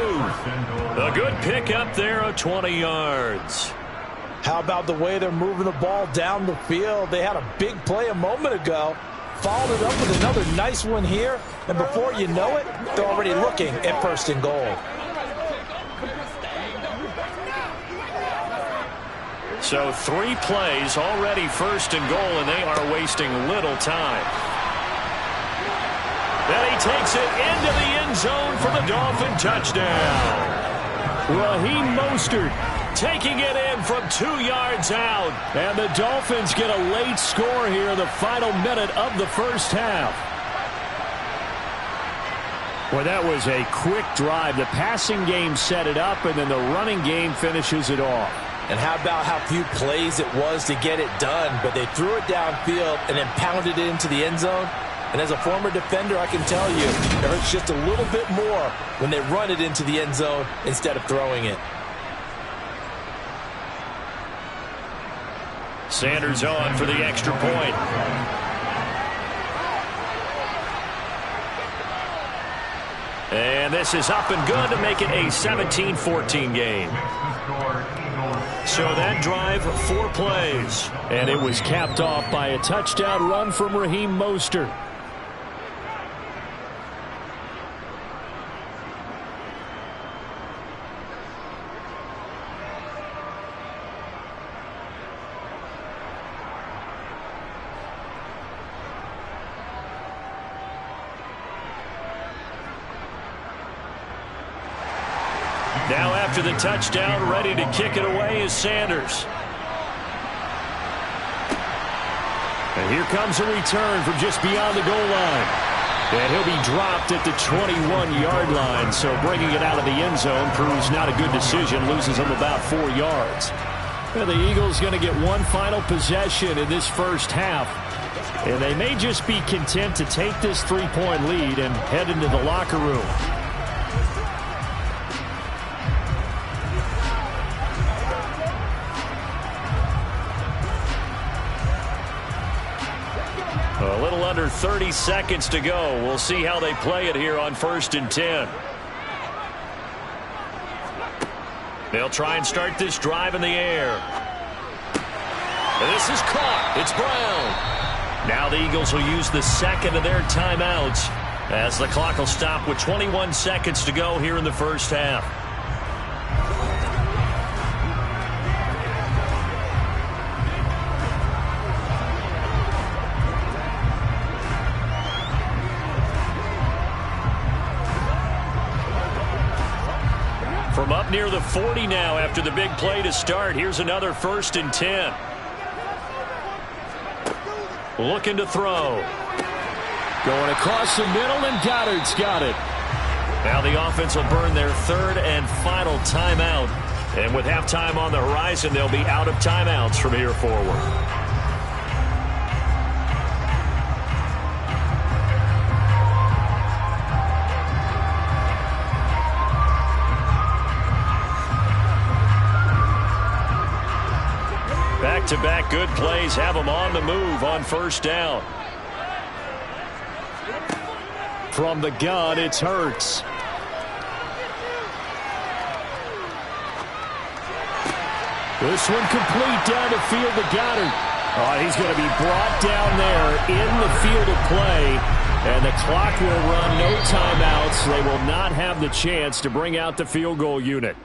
A good pickup there of 20 yards. How about the way they're moving the ball down the field? They had a big play a moment ago. Followed it up with another nice one here. And before you know it, they're already looking at 1st and goal. So 3 plays already 1st and goal, and they are wasting little time. Then he takes it into the end zone for the Dolphin touchdown. Raheem Mostert taking it in from 2 yards out. And the Dolphins get a late score here in the final minute of the first half. Well, that was a quick drive. The passing game set it up, and then the running game finishes it off. And how about how few plays it was to get it done, but they threw it downfield and then pounded it into the end zone. And as a former defender, I can tell you, it hurts just a little bit more when they run it into the end zone instead of throwing it. Sanders on for the extra point. And this is up and good to make it a 17-14 game. So that drive, 4 plays. And it was capped off by a touchdown run from Raheem Mostert. Now after the touchdown, ready to kick it away is Sanders. And here comes a return from just beyond the goal line. And he'll be dropped at the 21-yard line, so bringing it out of the end zone proves not a good decision, loses him about 4 yards. And the Eagles going to get one final possession in this first half. And they may just be content to take this 3-point lead and head into the locker room. A little under 30 seconds to go. We'll see how they play it here on 1st and 10. They'll try and start this drive in the air. This is caught. It's Brown. Now the Eagles will use the second of their timeouts as the clock will stop with 21 seconds to go here in the first half. From up near the 40 now after the big play to start. Here's another 1st and 10. Looking to throw. Going across the middle, and Goddard's got it. Now the offense will burn their 3rd and final timeout. And with halftime on the horizon, they'll be out of timeouts from here forward. Back-to-back good plays have them on the move on 1st down. From the gun, it's Hurts. This one complete down the field to Goddard. Oh, he's going to be brought down there in the field of play. And the clock will run, no timeouts. They will not have the chance to bring out the field goal unit.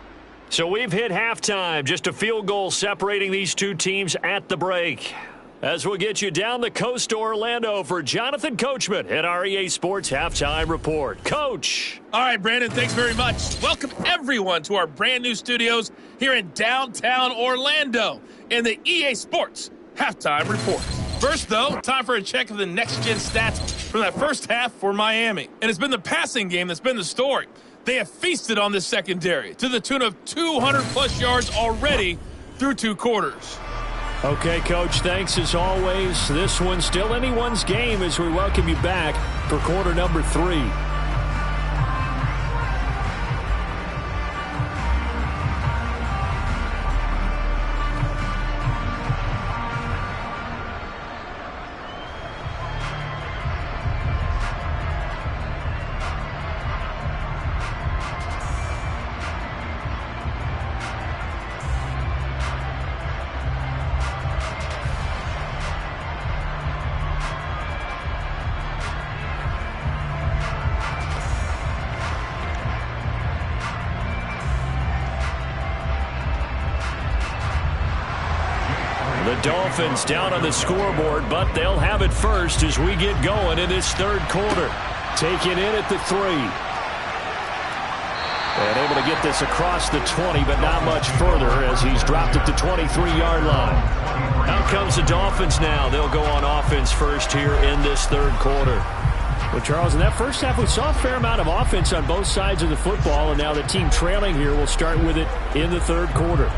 So we've hit halftime, just a field goal separating these two teams at the break. As we'll get you down the coast to Orlando for Jonathan Coachman at our EA Sports Halftime Report. Coach. All right, Brandon, thanks very much. Welcome, everyone, to our brand new studios here in downtown Orlando in the EA Sports Halftime Report. First, though, time for a check of the next-gen stats from that first half for Miami. And it's been the passing game that's been the story. They have feasted on this secondary to the tune of 200-plus yards already through 2 quarters. Okay, Coach, thanks as always. This one's still anyone's game as we welcome you back for quarter number 3. Dolphins down on the scoreboard, but they'll have it first as we get going in this 3rd quarter. Taking in at the 3. And able to get this across the 20, but not much further as he's dropped at the 23-yard line. Out comes the Dolphins now. They'll go on offense first here in this 3rd quarter. Well, Charles, in that first half, we saw a fair amount of offense on both sides of the football, and now the team trailing here will start with it in the 3rd quarter.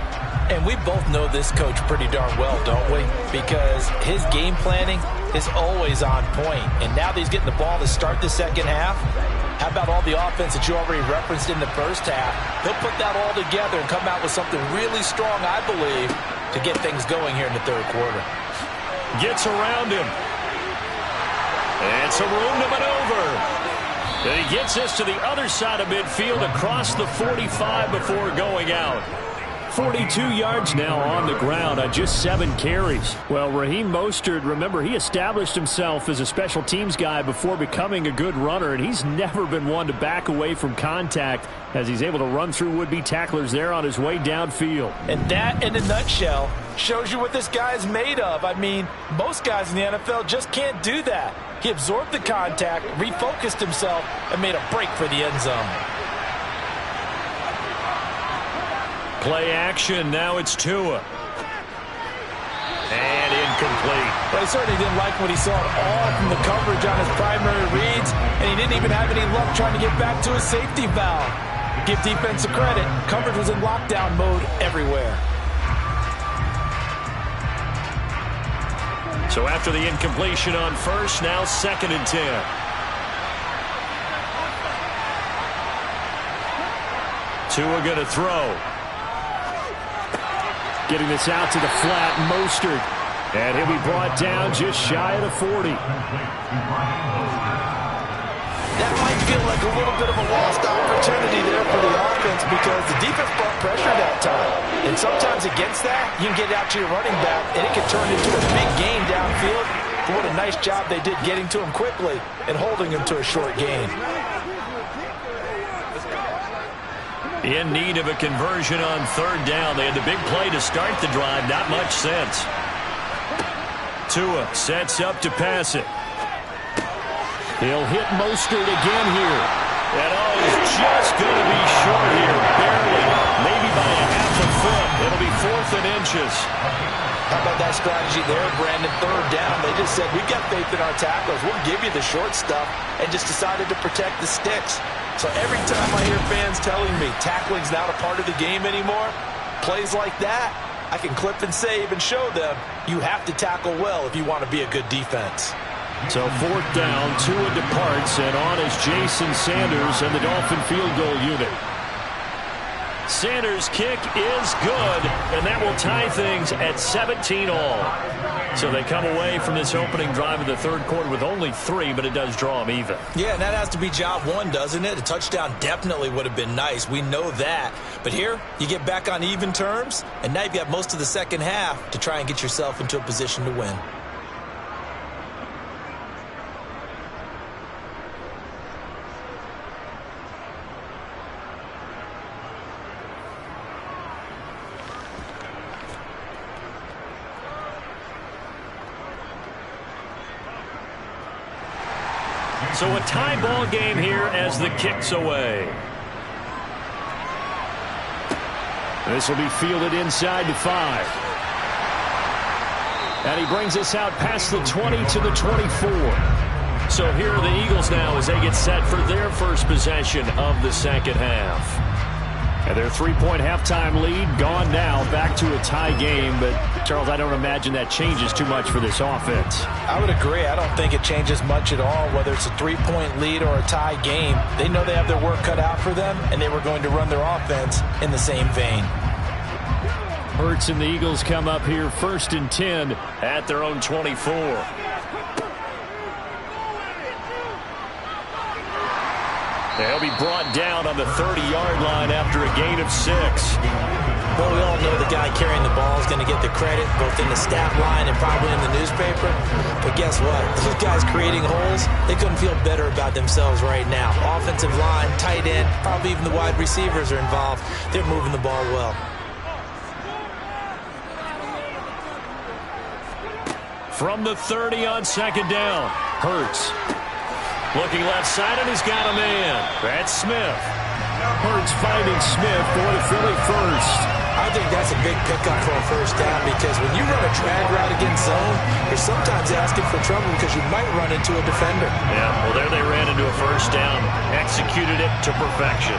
And we both know this coach pretty darn well, don't we? Because his game planning is always on point. And now that he's getting the ball to start the second half, how about all the offense that you already referenced in the first half? He'll put that all together and come out with something really strong, I believe, to get things going here in the 3rd quarter. Gets around him. And some room to maneuver. And he gets us to the other side of midfield across the 45 before going out. 42 yards now on the ground on just 7 carries. Well, Raheem Mostert, remember, he established himself as a special teams guy before becoming a good runner, and he's never been one to back away from contact as he's able to run through would-be tacklers there on his way downfield. And that, in a nutshell, shows you what this guy is made of. I mean, most guys in the NFL just can't do that. He absorbed the contact, refocused himself, and made a break for the end zone. Play action, now it's Tua. And incomplete. Well, he certainly didn't like what he saw at all from the coverage on his primary reads, and he didn't even have any luck trying to get back to his safety valve. Give defense a credit. Coverage was in lockdown mode everywhere. So after the incompletion on first, now 2nd and 10. Tua going to throw. Getting this out to the flat, Mostert. And he'll be brought down just shy of the 40. that might feel like a little bit of a lost opportunity there for the offense because the defense brought pressure that time. And sometimes against that, you can get out to your running back, and it can turn into a big gain downfield. But what a nice job they did getting to him quickly and holding him to a short gain. In need of a conversion on third down. They had the big play to start the drive. Not much sense. Tua sets up to pass it. He'll hit Mostert again here. And he's just going to be short here. Barely. Maybe by a half a foot. It'll be 4th and inches. How about that strategy there, Brandon? Third down. They just said, we've got faith in our tackles. We'll give you the short stuff, and just decided to protect the sticks. So every time I hear fans telling me tackling's not a part of the game anymore, plays like that, I can clip and save and show them you have to tackle well if you want to be a good defense. So 4th down, Tua departs, and on is Jason Sanders and the Dolphin field goal unit. Sanders' kick is good, and that will tie things at 17 all. So they come away from this opening drive in the third quarter with only 3, but it does draw them even. Yeah, and that has to be job one, doesn't it? A touchdown definitely would have been nice. We know that. But here, you get back on even terms, and now you've got most of the second half to try and get yourself into a position to win. So a tie ball game here as the kick's away. This will be fielded inside the 5. And he brings us out past the 20 to the 24. So here are the Eagles now as they get set for their first possession of the second half. And their 3-point halftime lead gone now, back to a tie game. But, Charles, I don't imagine that changes too much for this offense. I would agree. I don't think it changes much at all, whether it's a 3-point lead or a tie game. They know they have their work cut out for them, and they were going to run their offense in the same vein. Hurts and the Eagles come up here 1st and 10 at their own 24. They'll be brought down on the 30-yard line after a gain of 6. Well, we all know the guy carrying the ball is going to get the credit, both in the stat line and probably in the newspaper. But guess what? Those guys creating holes, they couldn't feel better about themselves right now. Offensive line, tight end, probably even the wide receivers are involved. They're moving the ball well. From the 30 on 2nd down, Hurts. Looking left side, and he's got a man. That's Smith. Hurts finding Smith going to Philly first. I think that's a big pickup for a first down because when you run a drag route against zone, you're sometimes asking for trouble because you might run into a defender. Yeah, well, there they ran into a first down. Executed it to perfection.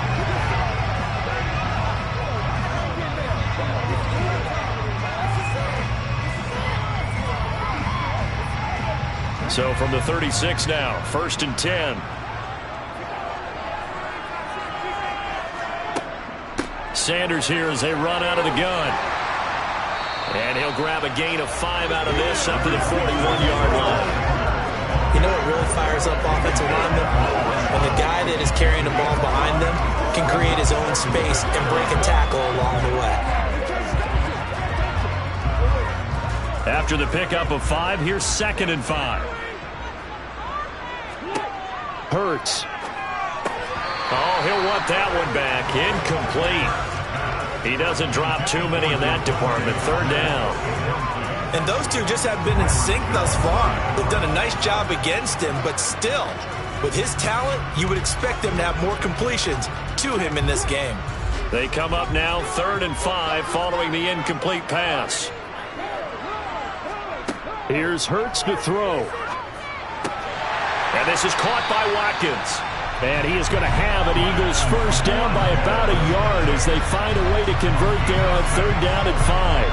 So from the 36 now, 1st and 10. Sanders here as they run out of the gun. And he'll grab a gain of 5 out of this up to the 41-yard line. You know what really fires up offensive linemen? When the guy that is carrying the ball behind them can create his own space and break a tackle along the way. After the pickup of 5, here's 2nd and 5. Hurts. Oh, he'll want that one back. Incomplete. He doesn't drop too many in that department. 3rd down. And those two just have been in sync thus far. They've done a nice job against him, but still, with his talent, you would expect them to have more completions to him in this game. They come up now 3rd and 5 following the incomplete pass. Here's Hurts to throw. And this is caught by Watkins. And he is going to have an Eagles first down by about a yard as they find a way to convert there on 3rd down and 5.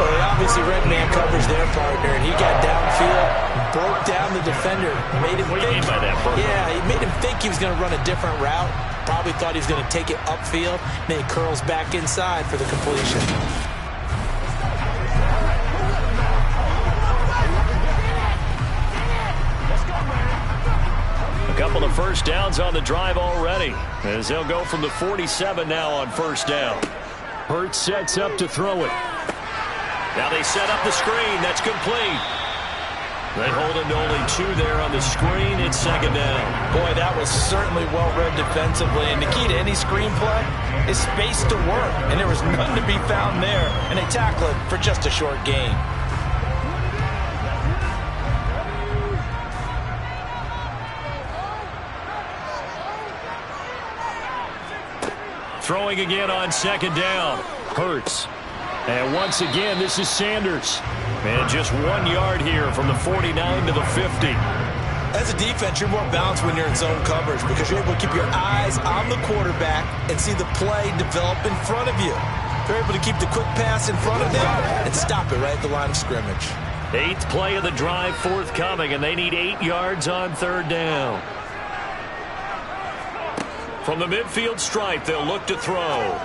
Well, they obviously red man coverage their partner, and he got downfield, broke down the defender, made him what do you mean by that? Yeah, he made him think he was going to run a different route. Probably thought he was going to take it upfield, then he curls back inside for the completion. A couple of first downs on the drive already, as they'll go from the 47 now on first down. Hurts sets up to throw it. Now they set up the screen. That's complete. They hold him to only 2 there on the screen. It's second down. Boy, that was certainly well-read defensively. And the key to any screenplay is space to work. And there was none to be found there. And they tackle it for just a short gain. Throwing again on second down. Hurts. And once again, this is Sanders. And just 1 yard here from the 49 to the 50. As a defense, you're more balanced when you're in zone coverage because you're able to keep your eyes on the quarterback and see the play develop in front of you. You're able to keep the quick pass in front of them and stop it right at the line of scrimmage. 8th play of the drive forthcoming, and they need 8 yards on third down. From the midfield stripe, they'll look to throw.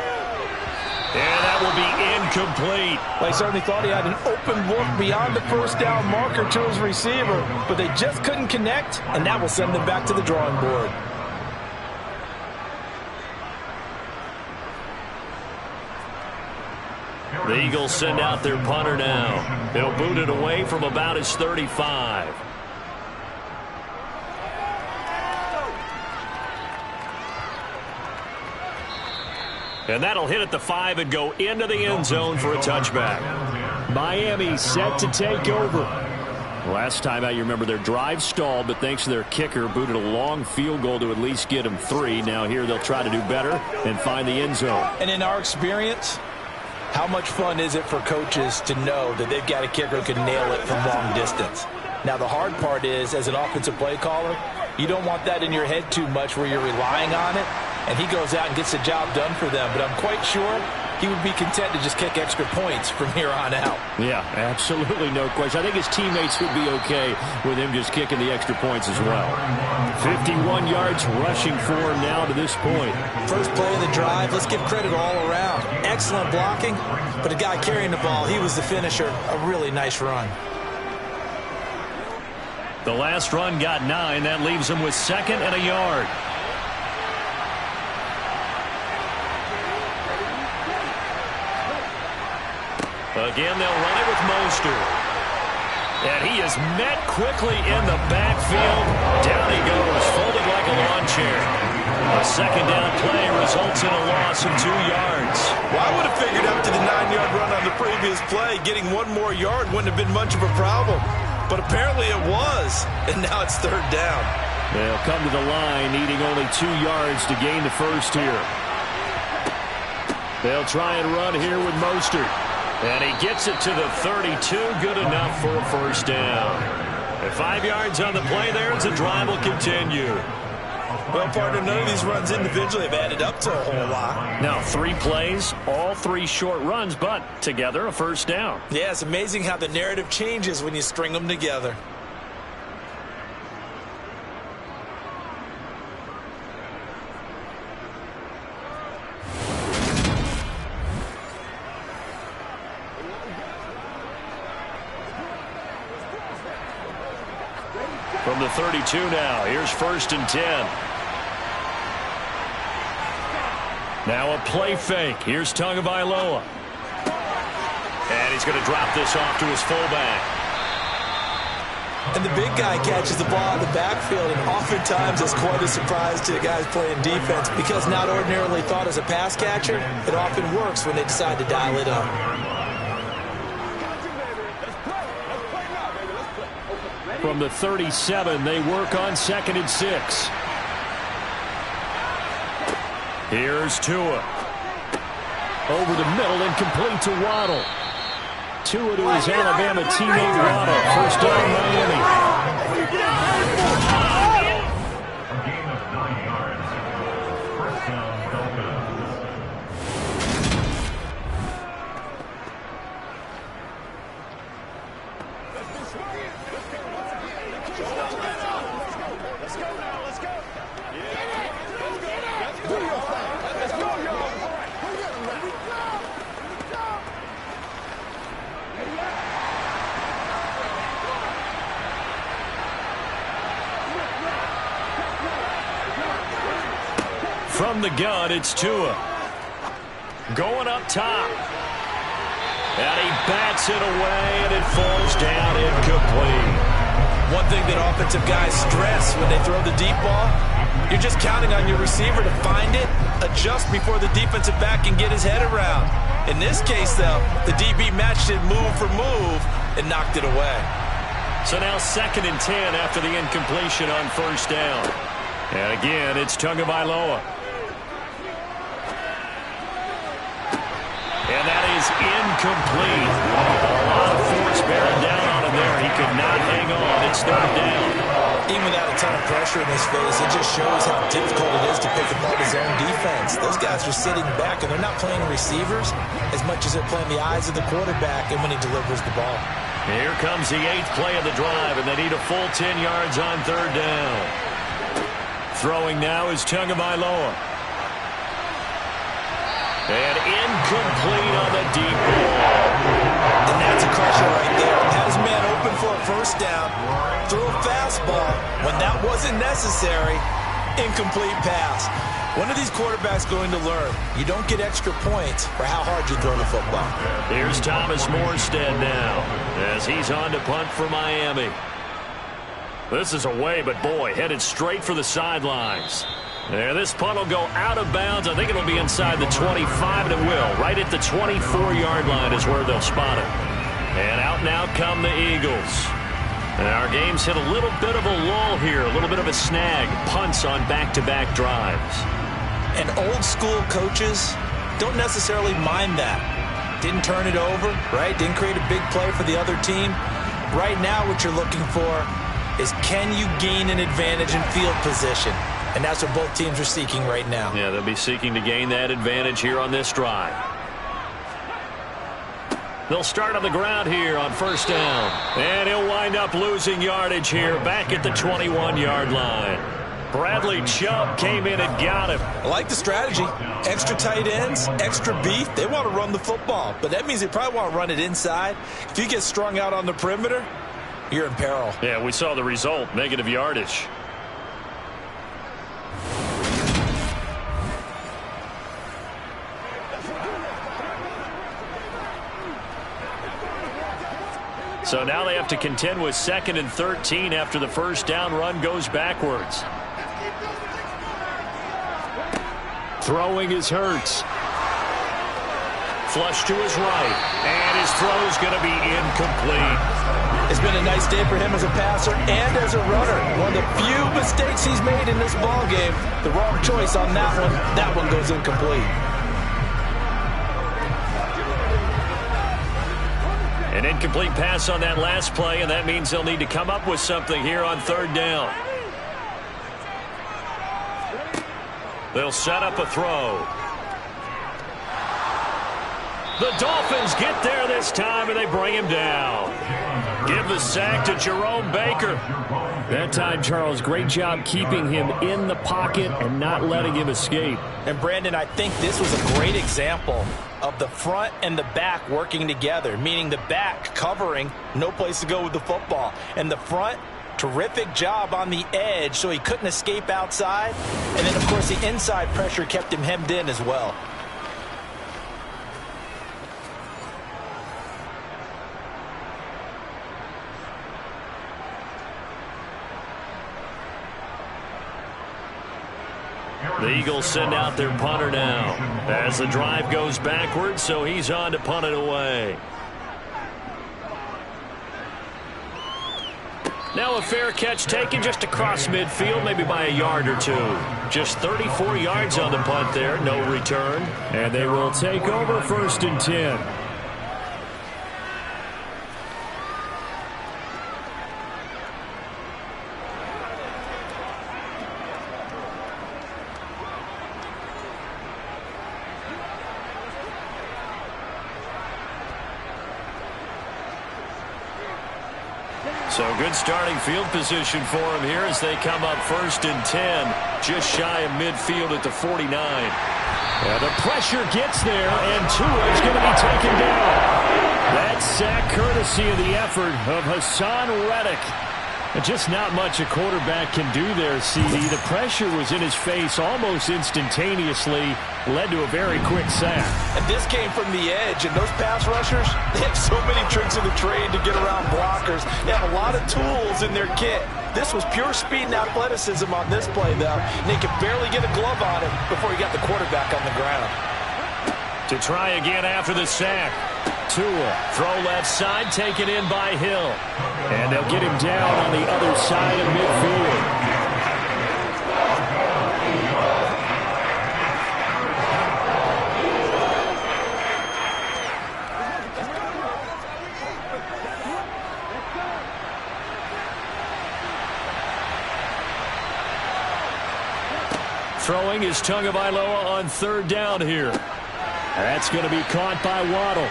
And that will be incomplete. Well, he certainly thought he had an open look beyond the first down marker to his receiver, but they just couldn't connect, and that will send them back to the drawing board. The Eagles send out their punter now. They'll boot it away from about his 35. And that'll hit at the 5 and go into the end zone for a touchback. Miami set to take over. Last time out, you remember their drive stalled, but thanks to their kicker, booted a long field goal to at least get them 3. Now here they'll try to do better and find the end zone. And in our experience, how much fun is it for coaches to know that they've got a kicker who can nail it from long distance? Now, the hard part is, as an offensive play caller, you don't want that in your head too much where you're relying on it, and he goes out and gets the job done for them. But I'm quite sure he would be content to just kick extra points from here on out. Yeah, absolutely no question. I think his teammates would be okay with him just kicking the extra points as well. 51 yards rushing for him now to this point. First play of the drive, let's give credit all around. Excellent blocking, but the guy carrying the ball, he was the finisher. A really nice run. The last run got 9. That leaves him with 2nd and a yard. Again, they'll run it with Mostert. And he is met quickly in the backfield. Down he goes, folded like a lawn chair. A second down play results in a loss of 2 yards. Well, I would have figured after the 9-yard run on the previous play, getting 1 more yard wouldn't have been much of a problem. But apparently it was, and now it's third down. They'll come to the line, needing only 2 yards to gain the first here. They'll try and run here with Mostert. And he gets it to the 32, good enough for a first down. At 5 yards on the play there, as the drive will continue. Well, partner, none of these runs individually have added up to a whole lot. Now, 3 plays, all 3 short runs, but together a first down. Yeah, it's amazing how the narrative changes when you string them together. From the 32 now, here's 1st and 10. Now a play fake. Here's Tagovailoa. And he's going to drop this off to his fullback. And the big guy catches the ball in the backfield, and oftentimes it's quite a surprise to the guys playing defense because not ordinarily thought as a pass catcher, it often works when they decide to dial it up. From the 37, they work on 2nd and 6. Here's Tua. Over the middle and complete to Waddle. Tua to his Alabama teammate Waddle. First down, Miami. From the gun, it's Tua. Going up top. And he bats it away, and it falls down incomplete. One thing that offensive guys stress when they throw the deep ball, you're just counting on your receiver to find it, adjust before the defensive back can get his head around. In this case, though, the DB matched it move for move and knocked it away. So now 2nd and 10 after the incompletion on 1st down. And again, it's Tagovailoa. And that is incomplete. A lot of force bearing down on him there. He could not hang on. It's 3rd down. Even without a ton of pressure in his face, it just shows how difficult it is to pick apart his own defense. Those guys are sitting back, and they're not playing receivers as much as they're playing the eyes of the quarterback and when he delivers the ball. Here comes the 8th play of the drive, and they need a full 10 yards on 3rd down. Throwing now is Tagovailoa. And incomplete on the deep ball. And that's a crusher right there. Had his man open for a 1st down, threw a fastball when that wasn't necessary, incomplete pass. When are these quarterbacks going to learn? You don't get extra points for how hard you throw the football. Here's Thomas Morstead now as he's on to punt for Miami. This is away, but boy, headed straight for the sidelines. There, this punt will go out of bounds. I think it'll be inside the 25, and it will. Right at the 24-yard line is where they'll spot it. And out now come the Eagles. And our game's hit a little bit of a lull here, a little bit of a snag. Punts on back-to-back drives. And old-school coaches don't necessarily mind that. Didn't turn it over, right? Didn't create a big play for the other team. Right now what you're looking for is can you gain an advantage in field position? And that's what both teams are seeking right now. Yeah, they'll be seeking to gain that advantage here on this drive. They'll start on the ground here on 1st down. And he'll wind up losing yardage here back at the 21-yard line. Bradley Chubb came in and got him. I like the strategy. Extra tight ends, extra beef. They want to run the football, but that means they probably want to run it inside. If you get strung out on the perimeter, you're in peril. Yeah, we saw the result, negative yardage. So now they have to contend with 2nd and 13 after the 1st down run goes backwards. Throwing is Hurts. Flush to his right. And his throw's going to be incomplete. It's been a nice day for him as a passer and as a runner. One of the few mistakes he's made in this ballgame. The wrong choice on that one. That one goes incomplete. An incomplete pass on that last play, and that means they'll need to come up with something here on 3rd down. They'll set up a throw. The Dolphins get there this time, and they bring him down. Give the sack to Jerome Baker. That time, Charles, great job keeping him in the pocket and not letting him escape. And, Brandon, I think this was a great example of the front and the back working together, meaning the back covering, no place to go with the football. And the front, terrific job on the edge so he couldn't escape outside. And then, of course, the inside pressure kept him hemmed in as well. The Eagles send out their punter now as the drive goes backwards, so he's on to punt it away. Now a fair catch taken just across midfield, maybe by a yard or two. Just 34 yards on the punt there, no return. And they will take over 1st and 10. So good starting field position for him here as they come up 1st and 10, just shy of midfield at the 49. The pressure gets there, and Tua is going to be taken down. That sack courtesy of the effort of Hassan Reddick. And just not much a quarterback can do there, CD. The pressure was in his face almost instantaneously, led to a very quick sack. And this came from the edge, and those pass rushers, they have so many tricks in the trade to get around blockers. They have a lot of tools in their kit. This was pure speed and athleticism on this play, though, and they could barely get a glove on him before he got the quarterback on the ground. To try again after the sack. Tua, throw left side, taken in by Hill. And they'll get him down on the other side of midfield. Throwing is Tagovailoa on third down here. That's going to be caught by Waddle.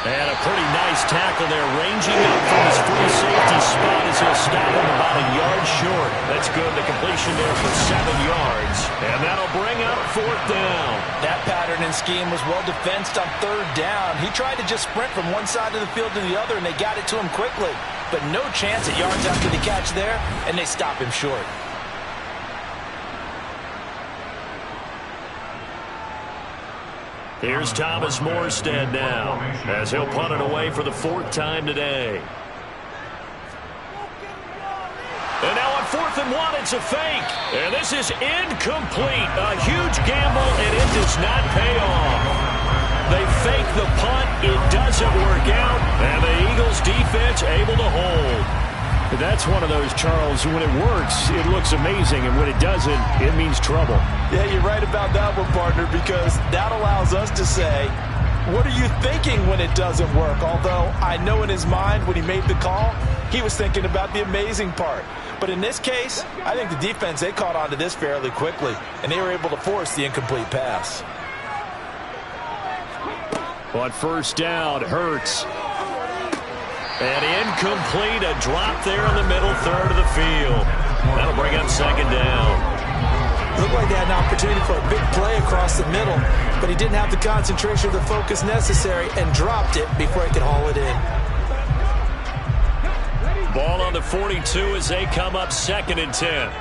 And a pretty nice tackle there, ranging up from his free safety spot as he'll stop him about a yard short. That's good. The completion there for 7 yards. And that'll bring up fourth down. That pattern and scheme was well defensed on third down. He tried to just sprint from one side of the field to the other, and they got it to him quickly. But no chance at yards after the catch there, and they stop him short. Here's Thomas Morstead now, as he'll punt it away for the 4th time today. And now on 4th and 1, it's a fake. And this is incomplete. A huge gamble, and it does not pay off. They fake the punt. It doesn't work out. And the Eagles defense able to hold. That's one of those, Charles, when it works, it looks amazing, and when it doesn't, it means trouble. Yeah, you're right about that one, partner, because that allows us to say, what are you thinking when it doesn't work? Although I know in his mind when he made the call, he was thinking about the amazing part. But in this case, I think the defense, they caught on to this fairly quickly, and they were able to force the incomplete pass. On first down, Hurts. And incomplete, a drop there in the middle third of the field. That'll bring up second down. Looked like they had an opportunity for a big play across the middle, but he didn't have the concentration or the focus necessary and dropped it before he could haul it in. Ball on the 42 as they come up 2nd and 10.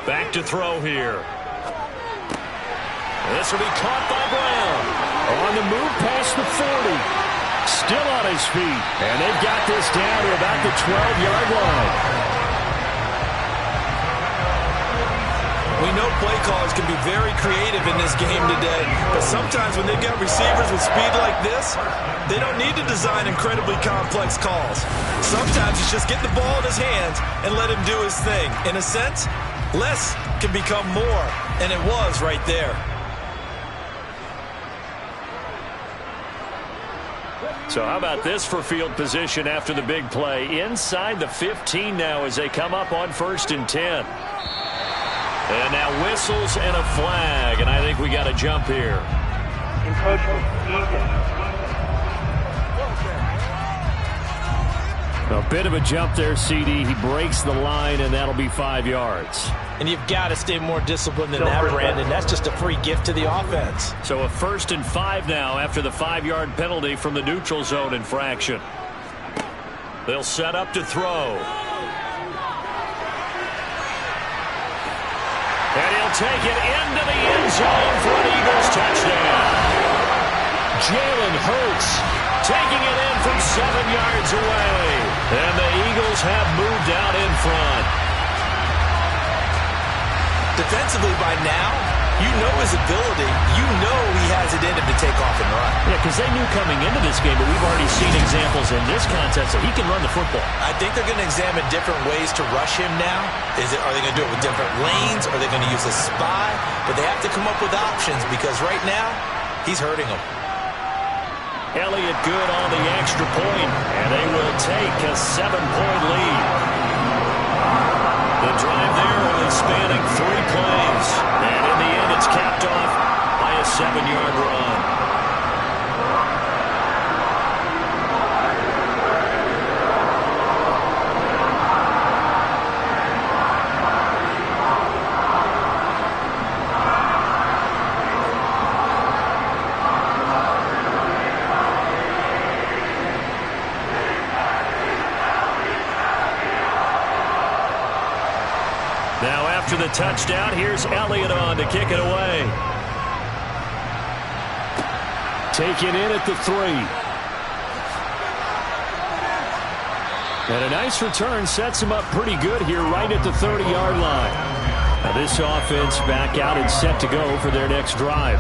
Back to throw here. This will be caught by Brown. On the move past the 40. Still on his feet. And they've got this down to about the 12-yard line. We know play callers can be very creative in this game today, but sometimes when they've got receivers with speed like this, they don't need to design incredibly complex calls. Sometimes it's just get the ball in his hands and let him do his thing. In a sense, less can become more, and it was right there. So how about this for field position after the big play? Inside the 15 now as they come up on 1st and 10. And now whistles and a flag, and I think we got a jump here. Encroachment, Ethan. A bit of a jump there, CD. He breaks the line, and that'll be 5 yards. And you've got to stay more disciplined than that, Brandon. That's just a free gift to the offense. So a 1st and 5 now after the 5-yard penalty from the neutral zone infraction. They'll set up to throw. And he'll take it into the end zone for an Eagles touchdown. Jalen Hurts taking it in from 7 yards away. And the Eagles have moved out in front. Defensively by now, you know his ability. You know he has it in him to take off and run. Yeah, because they knew coming into this game, but we've already seen examples in this contest that he can run the football. I think they're going to examine different ways to rush him now. Are they going to do it with different lanes? Are they going to use a spy? But they have to come up with options because right now, he's hurting them. Elliott good on the extra point, and they will take a 7-point lead. The drive there only spanning 3 plays, and in the end it's capped off by a 7-yard run. After the touchdown, here's Elliott on to kick it away. Taken in at the 3. And a nice return sets him up pretty good here right at the 30-yard line. Now this offense back out and set to go for their next drive.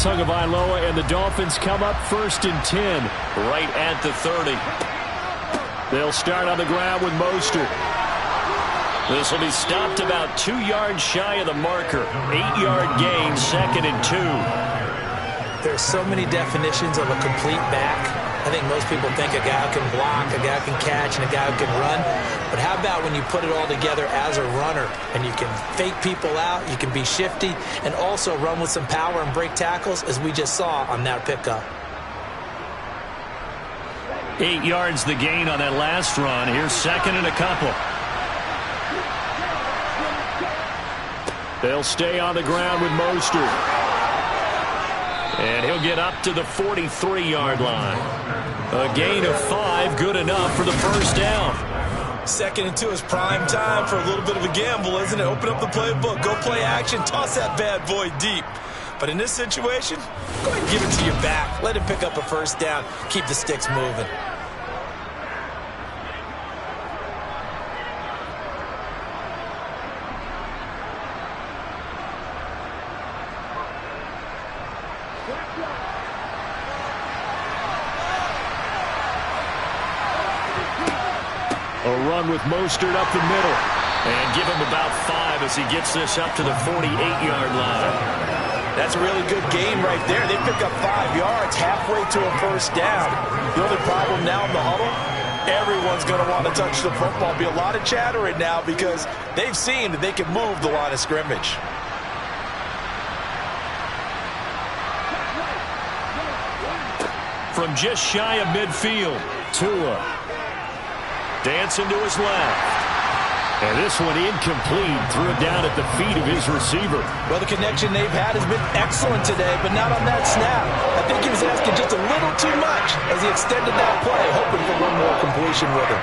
Tagovailoa and the Dolphins come up 1st and 10 right at the 30. They'll start on the ground with Mostert. This will be stopped about 2 yards shy of the marker. 8-yard gain, 2nd and 2. There's so many definitions of a complete back. I think most people think a guy who can block, a guy who can catch, and a guy who can run. But how about when you put it all together as a runner and you can fake people out, you can be shifty, and also run with some power and break tackles, as we just saw on that pickup. 8 yards the gain on that last run. Here's 2nd and a couple. They'll stay on the ground with Mostert. And he'll get up to the 43-yard line. A gain of 5, good enough for the first down. 2nd and 2 is prime time for a little bit of a gamble, isn't it? Open up the playbook, go play action, toss that bad boy deep. But in this situation, go ahead and give it to your back. Let him pick up a first down. Keep the sticks moving. A run with Mostert up the middle. And give him about 5 as he gets this up to the 48-yard line. That's a really good gain right there. They pick up 5 yards halfway to a first down. The only problem now in the huddle, everyone's going to want to touch the football. Be a lot of chattering now because they've seen that they can move the line of scrimmage. From just shy of midfield, Tua. Dancing to his left. And this one incomplete. Threw it down at the feet of his receiver. Well, the connection they've had has been excellent today, but not on that snap. I think he was asking just a little too much as he extended that play, hoping for one more completion with him.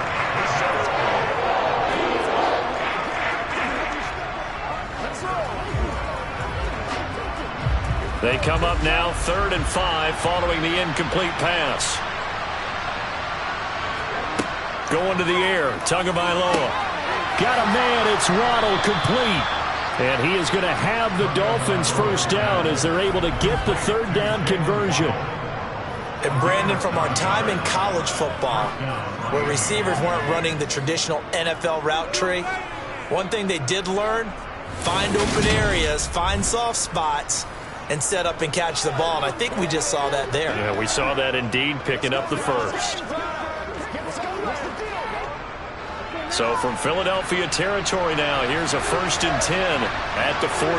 They come up now 3rd and 5 following the incomplete pass. Going to the air, Tagovailoa. Got a man, it's Waddle, complete. And he is going to have the Dolphins first down as they're able to get the 3rd down conversion. And Brandon, from our time in college football, where receivers weren't running the traditional NFL route tree, one thing they did learn, find open areas, find soft spots, and set up and catch the ball. And I think we just saw that there. Yeah, we saw that indeed, picking up the first. So from Philadelphia territory now, here's a 1st and 10 at the 43.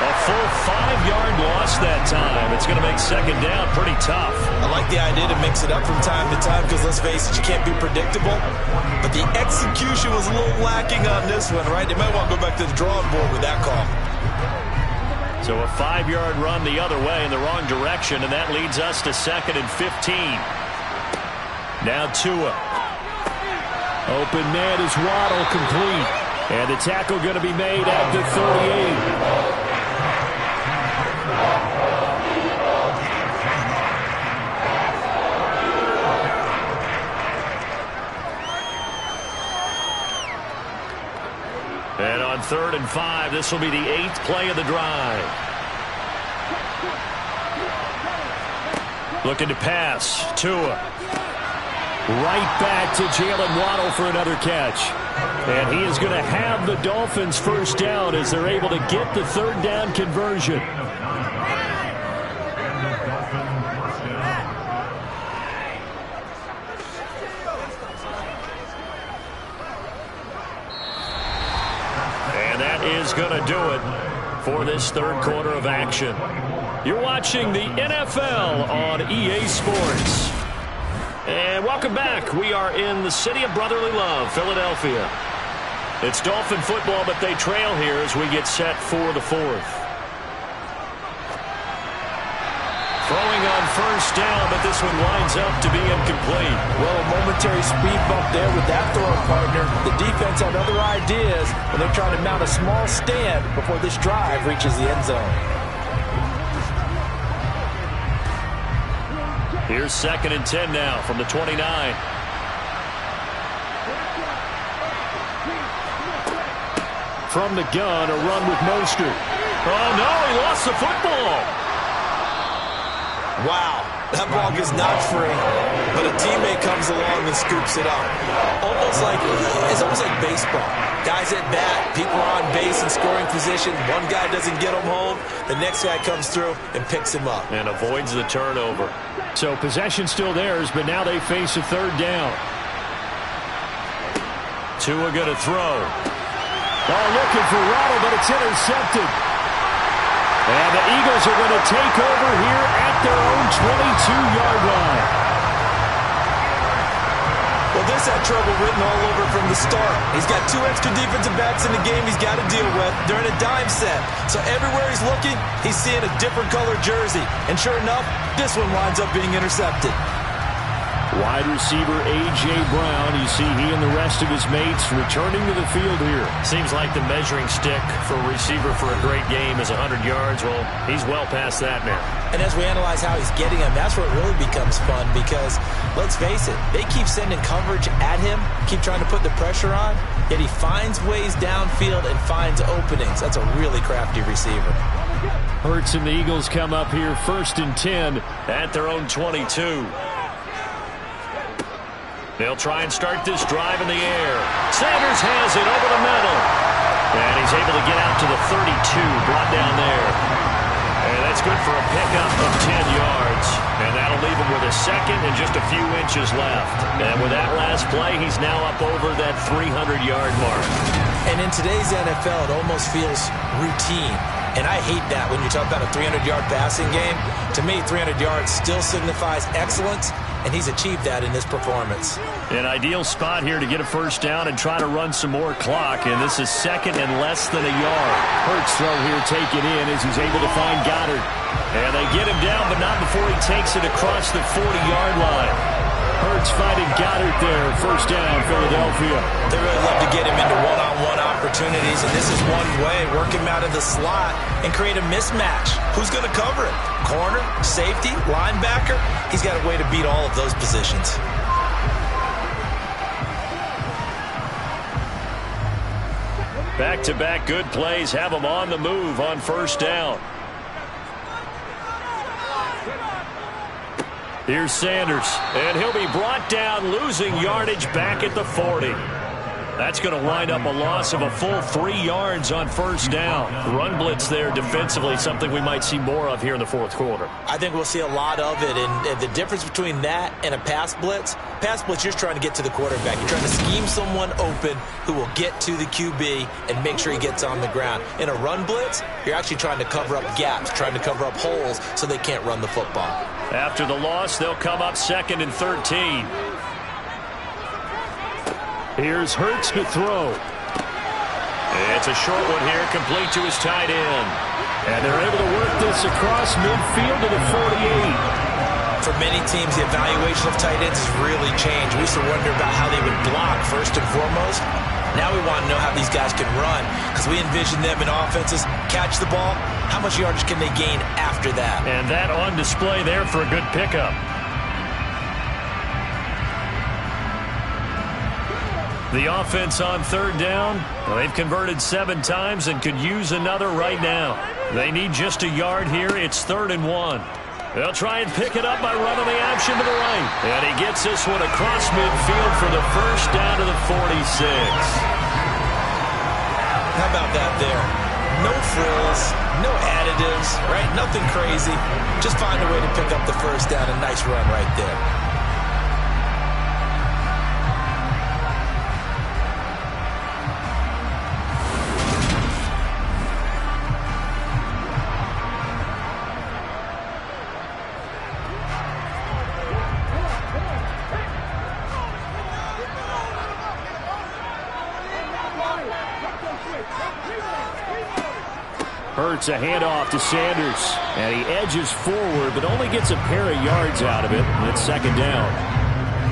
A full 5-yard loss that time. It's going to make 2nd down pretty tough. I like the idea to mix it up from time to time because, let's face it, you can't be predictable. But the execution was a little lacking on this one, right? They might want to go back to the drawing board with that call. So a 5-yard run the other way in the wrong direction, and that leads us to 2nd and 15. Now Tua. Open man is Waddle, complete. And the tackle going to be made at the 38. And on 3rd and 5, this will be the 8th play of the drive. Looking to pass. Tua. Right back to Jalen Waddle for another catch. And he is going to have the Dolphins first down as they're able to get the 3rd down conversion. And that is going to do it for this 3rd quarter of action. You're watching the NFL on EA Sports. And welcome back. We are in the city of brotherly love, Philadelphia. It's Dolphin football, but they trail here as we get set for the fourth. Throwing on first down, but this one winds up to be incomplete. Well, a momentary speed bump there with that throwing partner. The defense had other ideas, and they're trying to mount a small stand before this drive reaches the end zone. Here's 2nd and 10 now from the 29. From the gun, a run with Mostert. Oh, no, he lost the football. Wow, that ball gets knocked free, but a teammate comes along and scoops it up. It's almost like baseball. Guys at bat, people are on base in scoring position. One guy doesn't get him home. The next guy comes through and picks him up. And avoids the turnover. So possession still theirs, but now they face a 3rd down. Tua going to throw. Oh, looking for Waddle, but it's intercepted. And the Eagles are going to take over here at their own 22-yard line. Well, this had trouble written all over from the start. He's got 2 extra defensive backs in the game he's got to deal with. They're in a dime set. So everywhere he's looking, he's seeing a different color jersey. And sure enough, this one winds up being intercepted. Wide receiver A.J. Brown. You see he and the rest of his mates returning to the field here. Seems like the measuring stick for a receiver for a great game is 100 yards. Well, he's well past that now. And as we analyze how he's getting them, that's where it really becomes fun because, let's face it, they keep sending coverage at him, keep trying to put the pressure on, yet he finds ways downfield and finds openings. That's a really crafty receiver. Hurts and the Eagles come up here 1st and 10 at their own 22. They'll try and start this drive in the air. Sanders has it over the middle. And he's able to get out to the 32, brought down there. And that's good for a pickup of 10 yards. And that'll leave him with a 2nd and just a few inches left. And with that last play, he's now up over that 300-yard mark. And in today's NFL, it almost feels routine. And I hate that when you talk about a 300-yard passing game. To me, 300 yards still signifies excellence, and he's achieved that in this performance. An ideal spot here to get a first down and try to run some more clock, and this is 2nd and less than a yard. Hurts throw here, take it in as he's able to find Goddard. And they get him down, but not before he takes it across the 40-yard line. Hurts finding Goddard there. First down, Philadelphia. They really love to get him into one-on-one opportunities, and this is one way, work him out of the slot and create a mismatch. Who's going to cover it? Corner, safety, linebacker? He's got a way to beat all of those positions. Back-to-back good plays have him on the move on first down. Here's Sanders, and he'll be brought down, losing yardage back at the 40. That's going to wind up a loss of a full 3 yards on first down. Run blitz there defensively, something we might see more of here in the 4th quarter. I think we'll see a lot of it, and the difference between that and a pass blitz, you're just trying to get to the quarterback. You're trying to scheme someone open who will get to the QB and make sure he gets on the ground. In a run blitz, you're actually trying to cover up gaps, trying to cover up holes so they can't run the football. After the loss, they'll come up 2nd and 13. Here's Hurts to throw. It's a short one here, complete to his tight end. And they're able to work this across midfield to the 48. For many teams, the evaluation of tight ends has really changed. We used to wonder about how they would block first and foremost. Now we want to know how these guys can run because we envision them in offenses, catch the ball, how much yardage can they gain after that? And that on display there for a good pickup. The offense on 3rd down, they've converted 7 times and could use another right now. They need just a yard here. It's 3rd and 1. They'll try and pick it up by running the option to the right. And he gets this one across midfield for the first down to the 46. How about that there? No frills, no additives, right? Nothing crazy. Just find a way to pick up the first down. A nice run right there. Hurts a handoff to Sanders. And he edges forward, but only gets a pair of yards out of it. And it's second down.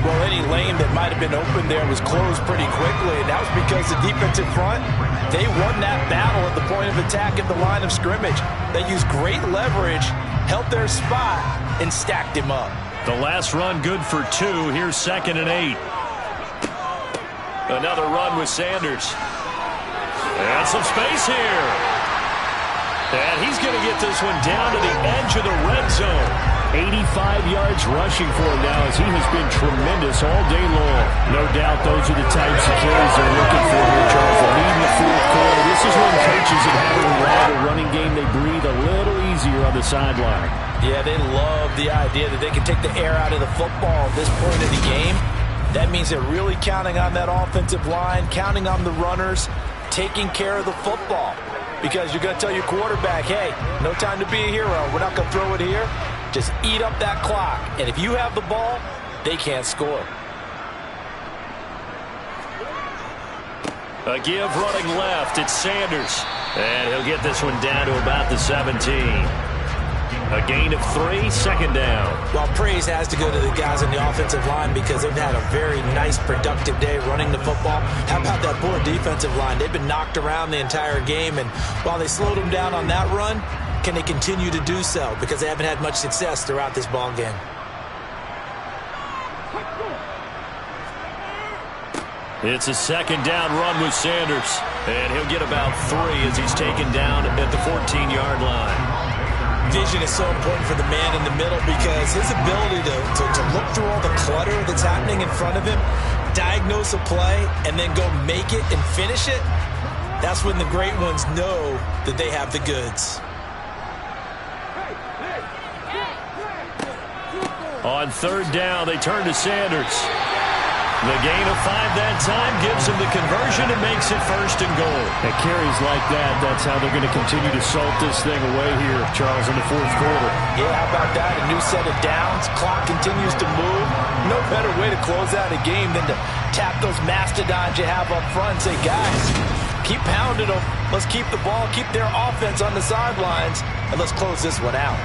Well, any lane that might have been open there was closed pretty quickly, and that was because the defensive front, they won that battle at the point of attack at the line of scrimmage. They used great leverage, held their spot, and stacked him up. The last run good for 2. Here's 2nd and 8. Another run with Sanders. And some space here. And he's going to get this one down to the edge of the red zone. 85 yards rushing for him now as he has been tremendous all day long. No doubt those are the types of carries they're looking for here, Charles. The lead in the fourth quarter. This is when coaches that have a running game, they breathe a little easier on the sideline. Yeah, they love the idea that they can take the air out of the football at this point of the game. That means they're really counting on that offensive line, counting on the runners, taking care of the football. Because you're going to tell your quarterback, hey, no time to be a hero. We're not going to throw it here. Just eat up that clock. And if you have the ball, they can't score. A give running left. It's Sanders. And he'll get this one down to about the 17. A gain of 3, second down. Well, praise has to go to the guys on the offensive line because they've had a very nice, productive day running the football. How about that poor defensive line? They've been knocked around the entire game, and while they slowed them down on that run, can they continue to do so? Because they haven't had much success throughout this ball game. It's a second down run with Sanders. And he'll get about 3 as he's taken down at the 14-yard line. Vision is so important for the man in the middle because his ability to look through all the clutter that's happening in front of him, diagnose a play, and then go make it and finish it, that's when the great ones know that they have the goods. On third down, they turn to Sanders. The gain of 5 that time gives him the conversion and makes it first and goal. At carries like that, that's how they're going to continue to salt this thing away here, Charles, in the fourth quarter. Yeah, how about that? A new set of downs. Clock continues to move. No better way to close out a game than to tap those mastodons you have up front and say, guys, keep pounding them. Let's keep the ball, keep their offense on the sidelines, and let's close this one out.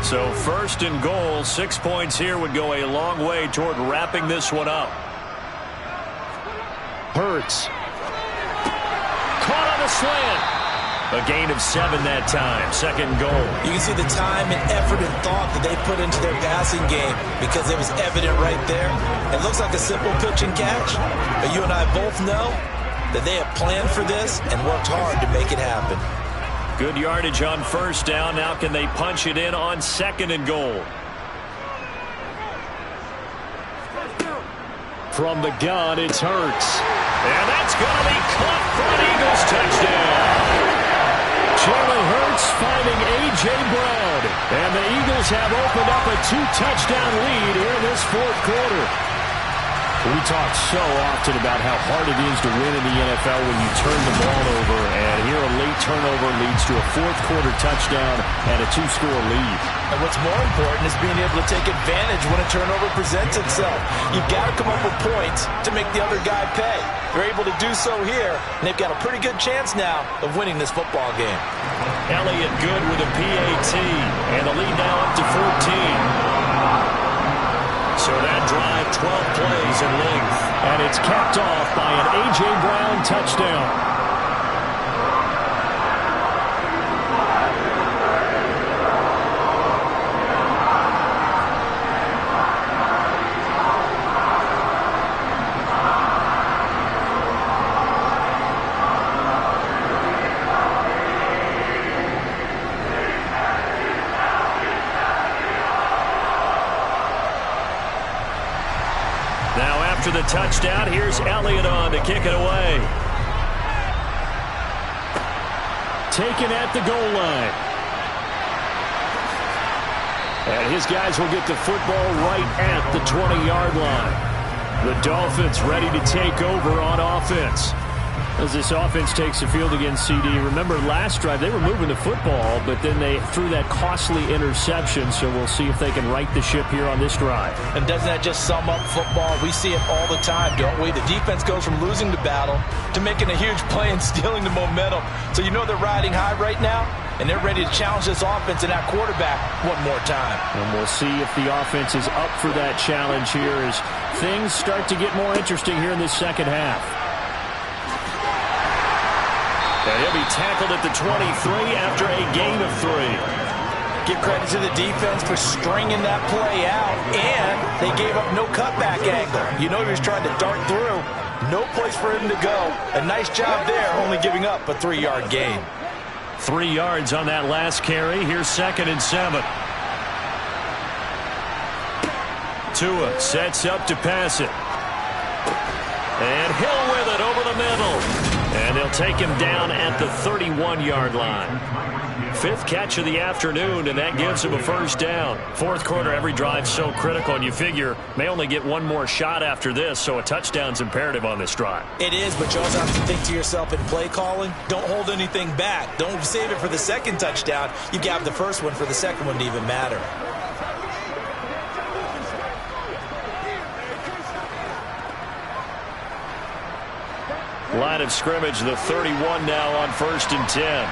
So first and goal, 6 points here would go a long way toward wrapping this one up. Hurts. Caught on a slant. A gain of 7 that time, second goal. You can see the time and effort and thought that they put into their passing game because it was evident right there. It looks like a simple pitch and catch, but you and I both know that they have planned for this and worked hard to make it happen. Good yardage on first down. Now can they punch it in on second and goal? From the gun, it's Hurts. And that's going to be caught for an Eagles touchdown. Jalen Hurts finding A.J. Brown. And the Eagles have opened up a 2-touchdown lead here in this fourth quarter. We talk so often about how hard it is to win in the NFL when you turn the ball over, and here a late turnover leads to a fourth quarter touchdown and a 2-score lead. And what's more important is being able to take advantage when a turnover presents itself. You've got to come up with points to make the other guy pay. They're able to do so here, and they've got a pretty good chance now of winning this football game. Elliott good with a PAT, and the lead now up to 14. So that drive, 12 plays in length. And it's capped off by an A.J. Brown touchdown. After the touchdown, here's Elliott on to kick it away. Taken at the goal line. And his guys will get the football right at the 20-yard line. The Dolphins ready to take over on offense. As this offense takes the field against CD, remember last drive they were moving the football, but then they threw that costly interception, so we'll see if they can right the ship here on this drive. And doesn't that just sum up football? We see it all the time, don't we? The defense goes from losing the battle to making a huge play and stealing the momentum. So you know they're riding high right now, and they're ready to challenge this offense and that quarterback one more time. And we'll see if the offense is up for that challenge here as things start to get more interesting here in this second half. And he'll be tackled at the 23 after a gain of 3. Give credit to the defense for stringing that play out, and they gave up no cutback angle. You know he was trying to dart through. No place for him to go. A nice job there, only giving up a 3-yard gain. 3 yards on that last carry. Here's 2nd and 7. Tua sets up to pass it. And Hill with it over the middle. And they'll take him down at the 31-yard line. 5th catch of the afternoon, and that gives him a first down. 4th quarter, every drive's so critical, and you figure may only get one more shot after this, so a touchdown's imperative on this drive. It is, but you also have to think to yourself in play calling, don't hold anything back. Don't save it for the 2nd touchdown. You got the first one for the 2nd one to even matter. Line of scrimmage, the 31 now on 1st and 10.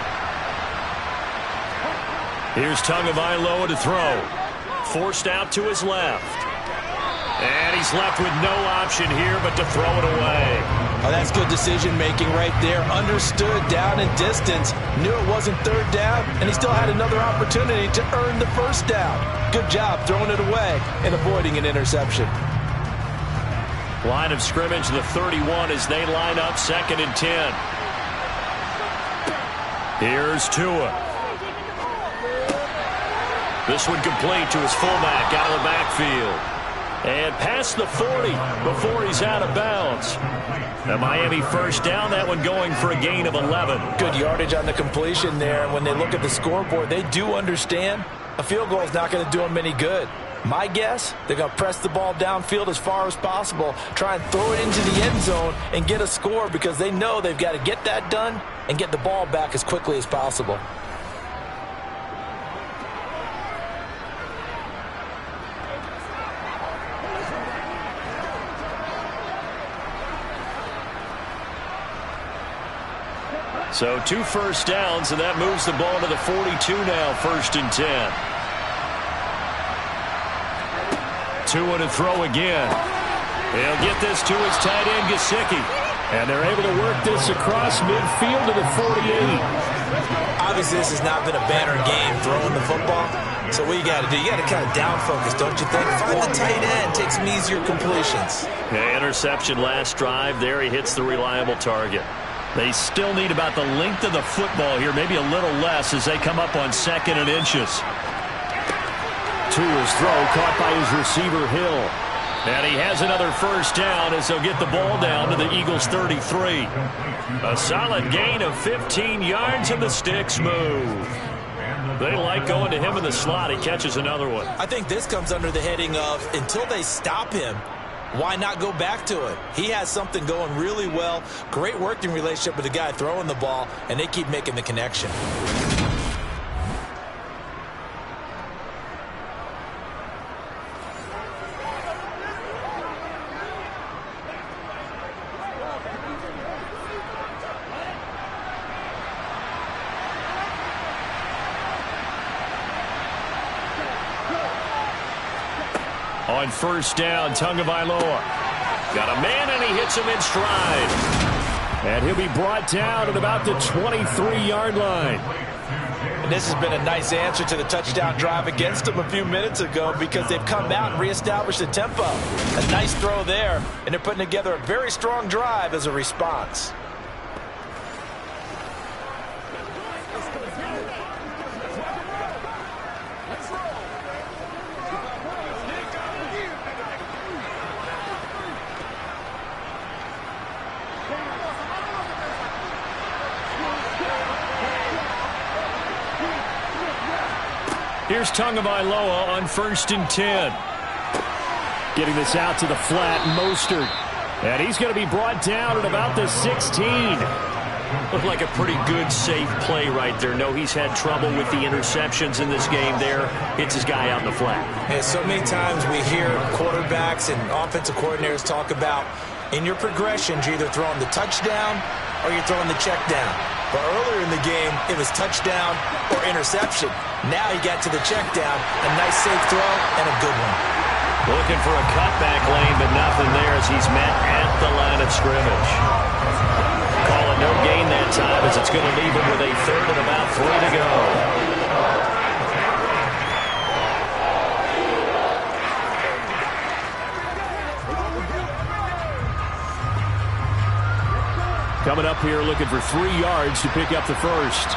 Here's Tagovailoa to throw. Forced out to his left. And he's left with no option here but to throw it away. Oh, that's good decision-making right there. Understood down and distance. Knew it wasn't 3rd down, and he still had another opportunity to earn the first down. Good job throwing it away and avoiding an interception. Line of scrimmage, the 31 as they line up 2nd and 10. Here's Tua. This one complete to his fullback out of the backfield. And past the 40 before he's out of bounds. The Miami first down, that one going for a gain of 11. Good yardage on the completion there. And when they look at the scoreboard, they do understand a field goal is not going to do them any good. My guess, they're going to press the ball downfield as far as possible, try and throw it into the end zone and get a score because they know they've got to get that done and get the ball back as quickly as possible. So 2 first downs, and that moves the ball to the 42 now, 1st and 10. Tua to throw again. He'll get this to his tight end, Gesicki. And they're able to work this across midfield to the 48. Obviously, this has not been a banner game throwing the football. So what you got to do, you got to kind of down focus, don't you think? Find the tight end, take some easier completions. Yeah, interception last drive. There he hits the reliable target. They still need about the length of the football here, maybe a little less as they come up on 2nd and inches. Tua's throw caught by his receiver, Hill. And he has another first down as they'll get the ball down to the Eagles' 33. A solid gain of 15 yards, and the sticks move. They like going to him in the slot. He catches another one. I think this comes under the heading of until they stop him, why not go back to it? He has something going really well. Great working relationship with the guy throwing the ball, and they keep making the connection. On first down, Tagovailoa. Got a man, and he hits him in stride. And he'll be brought down at about the 23-yard line. And this has been a nice answer to the touchdown drive against them a few minutes ago because they've come out and reestablished the tempo. A nice throw there, and they're putting together a very strong drive as a response. Here's Tagovailoa on 1st and 10. Getting this out to the flat, Mostert. And he's going to be brought down at about the 16. Looked like a pretty good, safe play right there. No, he's had trouble with the interceptions in this game there. Hits his guy out in the flat. Yeah, so many times we hear quarterbacks and offensive coordinators talk about in your progressions, you're either throwing the touchdown or you're throwing the check down. But earlier in the game, it was touchdown or interception. Now he got to the check down, a nice safe throw, and a good one. Looking for a cutback lane, but nothing there as he's met at the line of scrimmage. Call it no gain that time as it's going to leave him with a third and about 3 to go. Coming up here looking for 3 yards to pick up the first.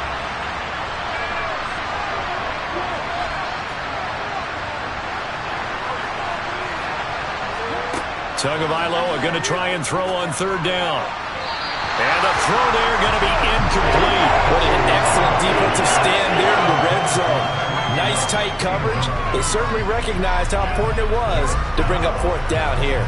Tagovailoa going to try and throw on 3rd down. And the throw there going to be incomplete. What an excellent defensive stand there in the red zone. Nice tight coverage. They certainly recognized how important it was to bring up 4th down here.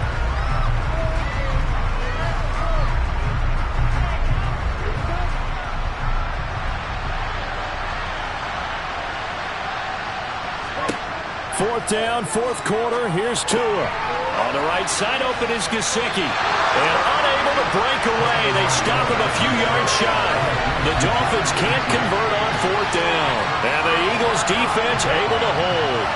Fourth down, 4th quarter. Here's Tua. On the right side, open is Gesicki. And unable to break away. They stop him a few yards shy. The Dolphins can't convert on 4th down. And the Eagles defense able to hold.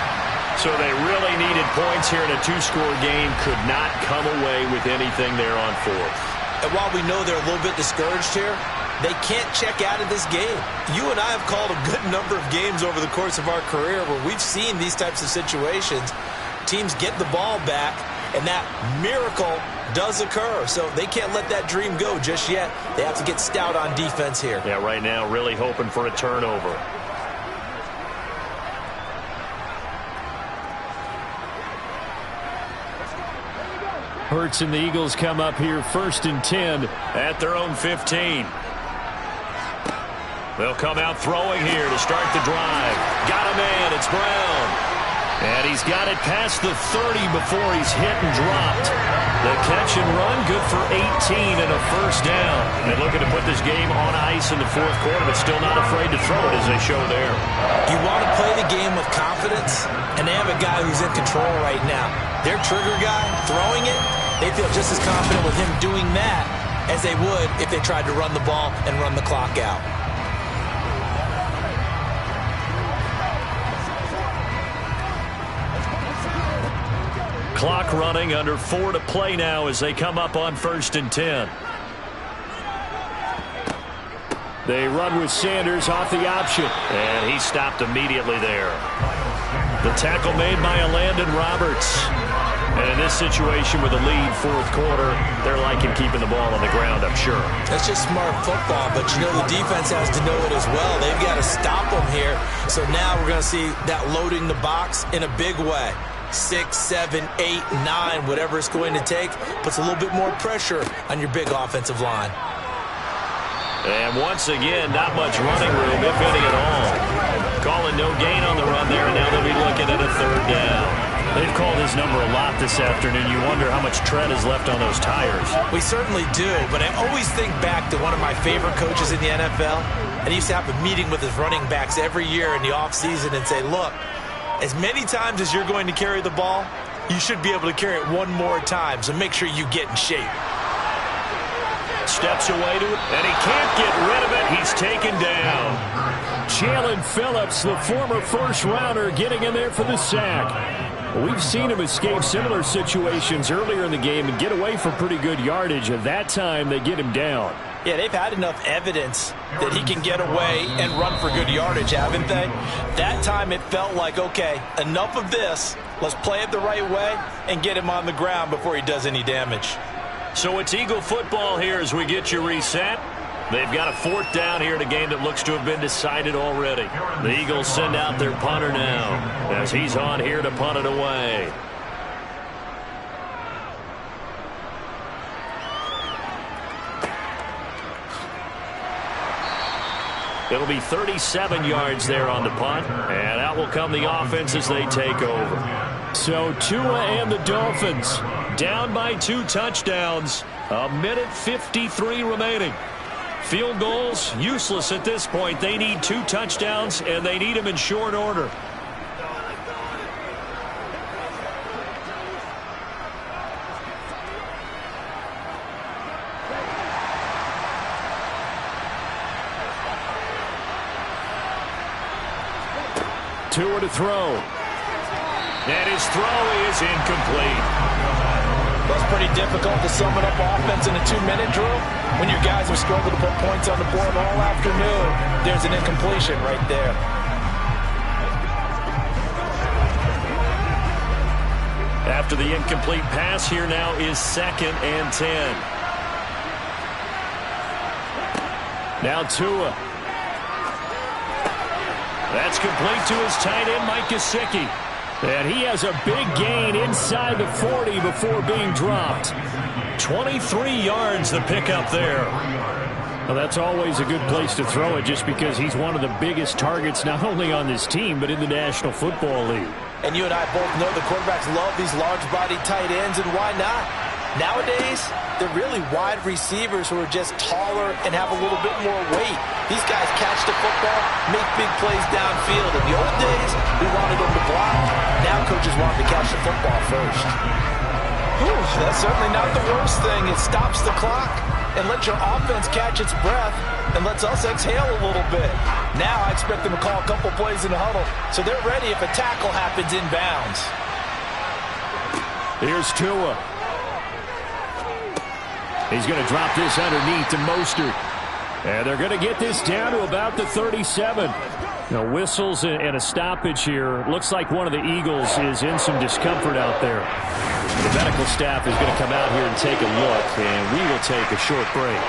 So they really needed points here in a 2-score game. Could not come away with anything there on 4th. And while we know they're a little bit discouraged here, they can't check out of this game. You and I have called a good number of games over the course of our career where we've seen these types of situations. Teams get the ball back, and that miracle does occur. So they can't let that dream go just yet. They have to get stout on defense here. Yeah, right now really hoping for a turnover. Hurts and the Eagles come up here 1st and 10 at their own 15. They'll come out throwing here to start the drive. Got a man. It's Brown. And he's got it past the 30 before he's hit and dropped. The catch and run, good for 18 and a 1st down. And looking to put this game on ice in the 4th quarter, but still not afraid to throw it as they show there. You want to play the game with confidence, and they have a guy who's in control right now. Their trigger guy throwing it, they feel just as confident with him doing that as they would if they tried to run the ball and run the clock out. Clock running, under 4 to play now as they come up on 1st and 10. They run with Sanders off the option. And he stopped immediately there. The tackle made by Landon Roberts. And in this situation with a lead 4th quarter, they're liking keeping the ball on the ground, I'm sure. That's just smart football, but you know the defense has to know it as well. They've got to stop them here. So now we're going to see that loading the box in a big way. 6, 7, 8, 9, whatever it's going to take, puts a little bit more pressure on your big offensive line. And once again, not much running room, if any at all. Calling no gain on the run there, and now they'll be looking at a 3rd down. They've called his number a lot this afternoon. You wonder how much tread is left on those tires. We certainly do, but I always think back to one of my favorite coaches in the NFL, and he used to have a meeting with his running backs every year in the offseason and say, look, as many times as you're going to carry the ball, you should be able to carry it one more time, so make sure you get in shape. Steps away to it, and he can't get rid of it. He's taken down. Jalen Phillips, the former 1st-rounder, getting in there for the sack. We've seen him escape similar situations earlier in the game and get away for pretty good yardage. At that time, they get him down. Yeah, they've had enough evidence that he can get away and run for good yardage, haven't they? That time it felt like, okay, enough of this. Let's play it the right way and get him on the ground before he does any damage. So it's Eagle football here as we get you reset. They've got a 4th down here in a game that looks to have been decided already. The Eagles send out their punter now as he's on here to punt it away. It'll be 37 yards there on the punt, and out will come the offense as they take over. So Tua and the Dolphins Down by 2 touchdowns. 1:53 remaining. Field goals, useless at this point. They need 2 touchdowns, and they need them in short order. Tua to throw. And his throw is incomplete. Well, it's pretty difficult to sum it up offense in a 2-minute drill. When your guys have struggled to put points on the board all afternoon, there's an incompletion right there. After the incomplete pass, here now is 2nd and 10. Now Tua. That's complete to his tight end, Mike Gesicki. And he has a big gain inside the 40 before being dropped. 23 yards the pickup there. Well, that's always a good place to throw it just because he's one of the biggest targets not only on this team but in the National Football League. And you and I both know the quarterbacks love these large-bodied tight ends, and why not? Nowadays, they're really wide receivers who are just taller and have a little bit more weight. These guys catch the football, make big plays downfield. In the old days, we wanted them to block. Now coaches want them to catch the football first. Whew, that's certainly not the worst thing. It stops the clock and lets your offense catch its breath and lets us exhale a little bit. Now I expect them to call a couple plays in the huddle so they're ready if a tackle happens inbounds. Here's Tua. He's going to drop this underneath to Mostert. And they're going to get this down to about the 37. Now, whistles and a stoppage here. Looks like one of the Eagles is in some discomfort out there. The medical staff is going to come out here and take a look, and we will take a short break.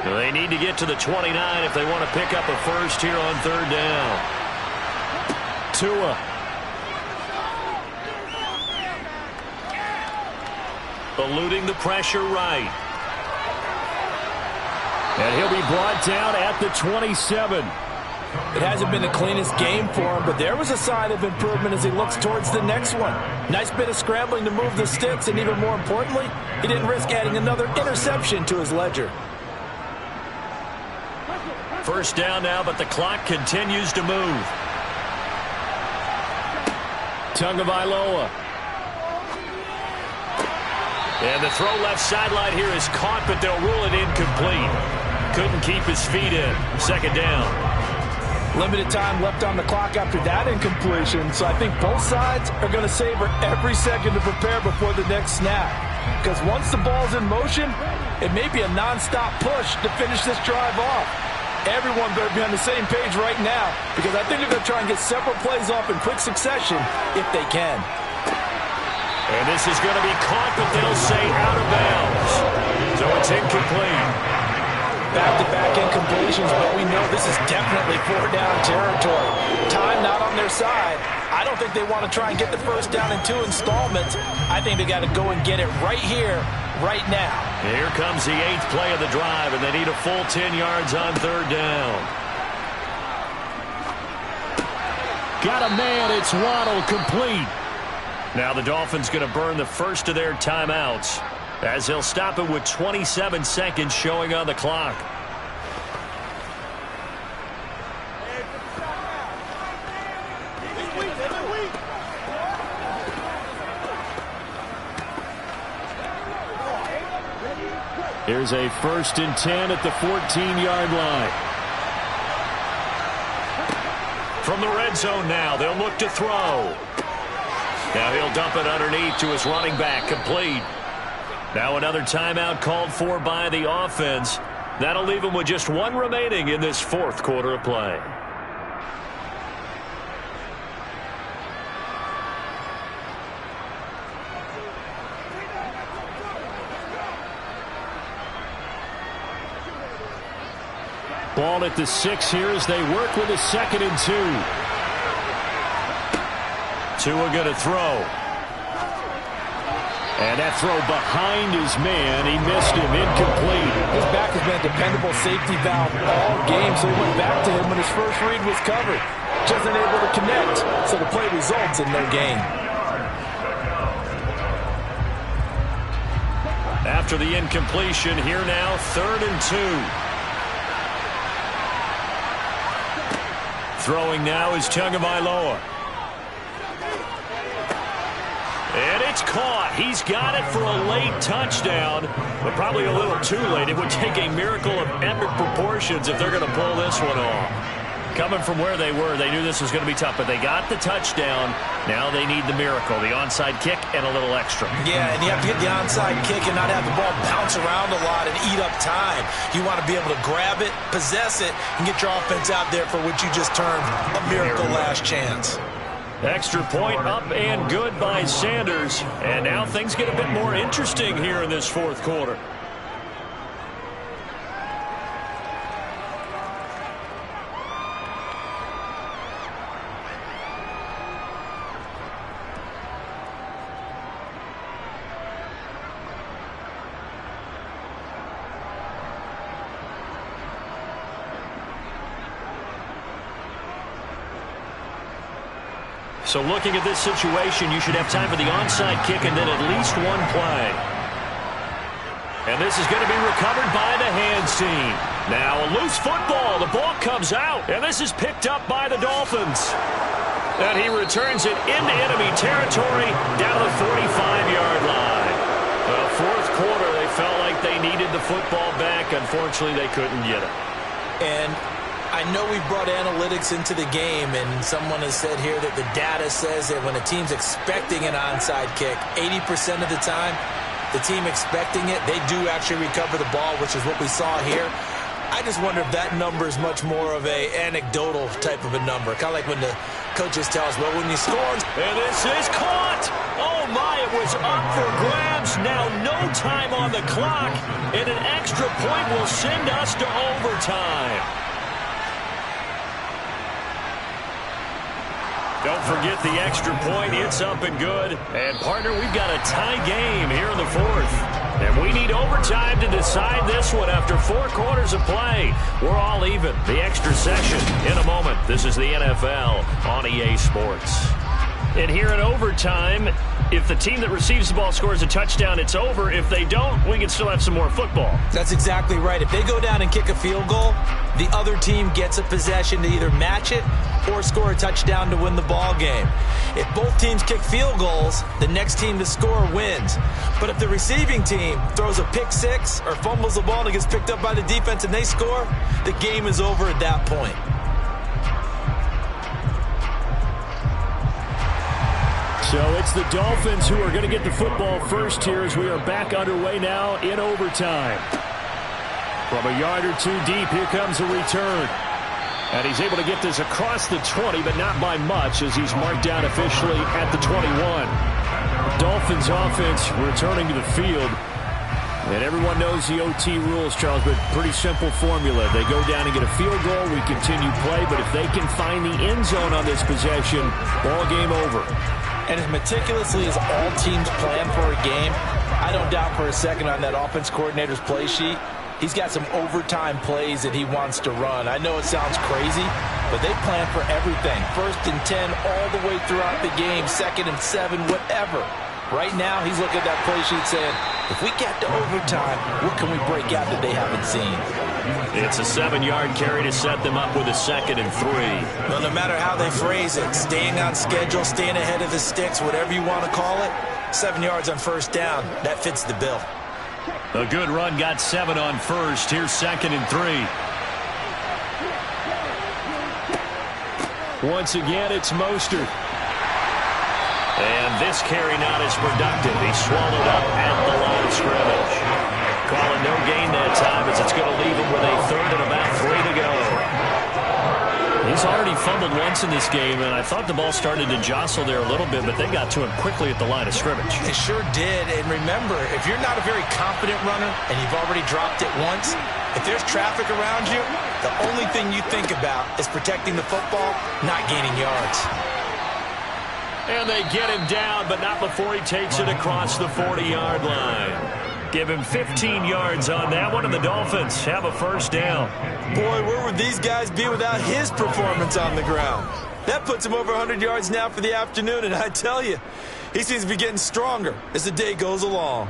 They need to get to the 29 if they want to pick up a first here on 3rd down. Tua. Eluding the pressure right. And he'll be brought down at the 27. It hasn't been the cleanest game for him, but there was a sign of improvement as he looks towards the next one. Nice bit of scrambling to move the sticks, and even more importantly, he didn't risk adding another interception to his ledger. First down now, but the clock continues to move. Tagovailoa. And the throw left sideline here is caught, but they'll rule it incomplete. Couldn't keep his feet in. 2nd down. Limited time left on the clock after that incompletion, so I think both sides are going to savor every second to prepare before the next snap. Because once the ball's in motion, it may be a nonstop push to finish this drive off. Everyone better be on the same page right now because I think they're going to try and get several plays off in quick succession if they can. And this is going to be caught, but they'll say out of bounds. So it's incomplete. Back-to-back incompletions, but we know this is definitely 4-down territory. Time not on their side. I don't think they want to try and get the first down in 2 installments. I think they got to go and get it right here, right now. Here comes the 8th play of the drive, and they need a full 10 yards on 3rd down. Got a man, it's Waddle, complete. Now the Dolphins going to burn the first of their timeouts as they'll stop it with 27 seconds showing on the clock. Here's a 1st and 10 at the 14-yard line. From the red zone now, they'll look to throw. Now he'll dump it underneath to his running back, complete. Now another timeout called for by the offense. That'll leave him with just 1 remaining in this 4th quarter of play. Ball at the 6 here as they work with a 2nd and 2. Tua going to throw. And that throw behind his man. He missed him. Incomplete. His back has been a dependable safety valve all game, so he went back to him when his first read was covered. Just unable to connect, so the play results in no gain. After the incompletion, here now, 3rd and 2. Throwing now is Tagovailoa. And it's caught. He's got it for a late touchdown, but probably a little too late. It would take a miracle of epic proportions if they're going to pull this one off. Coming from where they were, they knew this was going to be tough, but they got the touchdown. Now they need the miracle, the onside kick and a little extra. Yeah, and you have to get the onside kick and not have the ball bounce around a lot and eat up time. You want to be able to grab it, possess it, and get your offense out there for what you just termed a miracle last chance. Extra point up and good by Sanders. And now things get a bit more interesting here in this 4th quarter. So looking at this situation, you should have time for the onside kick and then at least one play. And this is going to be recovered by the hands team. Now a loose football. The ball comes out. And this is picked up by the Dolphins. And he returns it into enemy territory down to the 45-yard line. Well, 4th quarter, they felt like they needed the football back. Unfortunately, they couldn't get it. And I know we've brought analytics into the game, and someone has said here that the data says that when a team's expecting an onside kick, 80% of the time, the team expecting it, they do actually recover the ball, which is what we saw here. I just wonder if that number is much more of a anecdotal type of a number, kind of like when the coaches tell us, well, when you score. And this is caught. Oh, my, it was up for grabs. Now no time on the clock, and an extra point will send us to overtime. Don't forget the extra point. It's up and good. And, partner, we've got a tie game here in the 4th. And we need overtime to decide this one after 4 quarters of play. We're all even. The extra session in a moment. This is the NFL on EA Sports. And here in overtime, if the team that receives the ball scores a touchdown, it's over. If they don't, we can still have some more football. That's exactly right. If they go down and kick a field goal, the other team gets a possession to either match it or score a touchdown to win the ball game. If both teams kick field goals, the next team to score wins. But if the receiving team throws a pick 6 or fumbles the ball and it gets picked up by the defense and they score, the game is over at that point. So it's the Dolphins who are going to get the football first here as we are back underway now in overtime. From a yard or 2 deep, here comes a return. And he's able to get this across the 20, but not by much as he's marked down officially at the 21. Dolphins offense returning to the field. And everyone knows the OT rules, Charles, but pretty simple formula. They go down and get a field goal, we continue play, but if they can find the end zone on this possession, ball game over. And as meticulously as all teams plan for a game, I don't doubt for a second on that offense coordinator's play sheet, he's got some overtime plays that he wants to run. I know it sounds crazy, but they plan for everything. 1st and 10 all the way throughout the game, 2nd and 7, whatever. Right now, he's looking at that play sheet saying, if we get to overtime, what can we break out that they haven't seen? It's a 7-yard carry to set them up with a 2nd and 3. Well, no matter how they phrase it, staying on schedule, staying ahead of the sticks, whatever you want to call it, 7 yards on 1st down, that fits the bill. A good run got 7 on 1st. Here's 2nd and 3. Once again, it's Mostert. And this carry not as productive. He's swallowed up at the line of scrimmage. Calling no gain that time as it's going to leave him with a 3rd and about 3 to go. He's already fumbled once in this game, and I thought the ball started to jostle there a little bit, but they got to him quickly at the line of scrimmage. It sure did. And remember, if you're not a very confident runner and you've already dropped it once, If there's traffic around you, the only thing you think about is protecting the football, not gaining yards. And they get him down, but not before he takes it across the 40-yard line. Give him 15 yards on that one, and the Dolphins have a first down. Boy, where would these guys be without his performance on the ground? That puts him over 100 yards now for the afternoon, and I tell you, he seems to be getting stronger as the day goes along.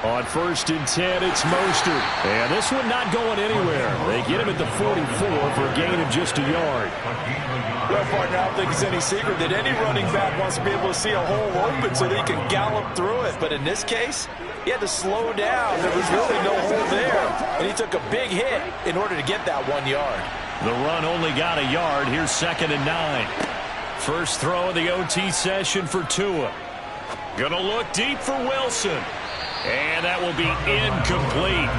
On 1st and 10, it's Mostert. And this one not going anywhere. They get him at the 44 for a gain of just a yard. Well, partner, I don't think it's any secret that any running back wants to be able to see a hole open so that he can gallop through it. But in this case, he had to slow down. There was really no hole there. And he took a big hit in order to get that 1 yard. The run only got a yard. Here's 2nd and 9. First throw of the OT session for Tua. Gonna look deep for Wilson. And that will be incomplete.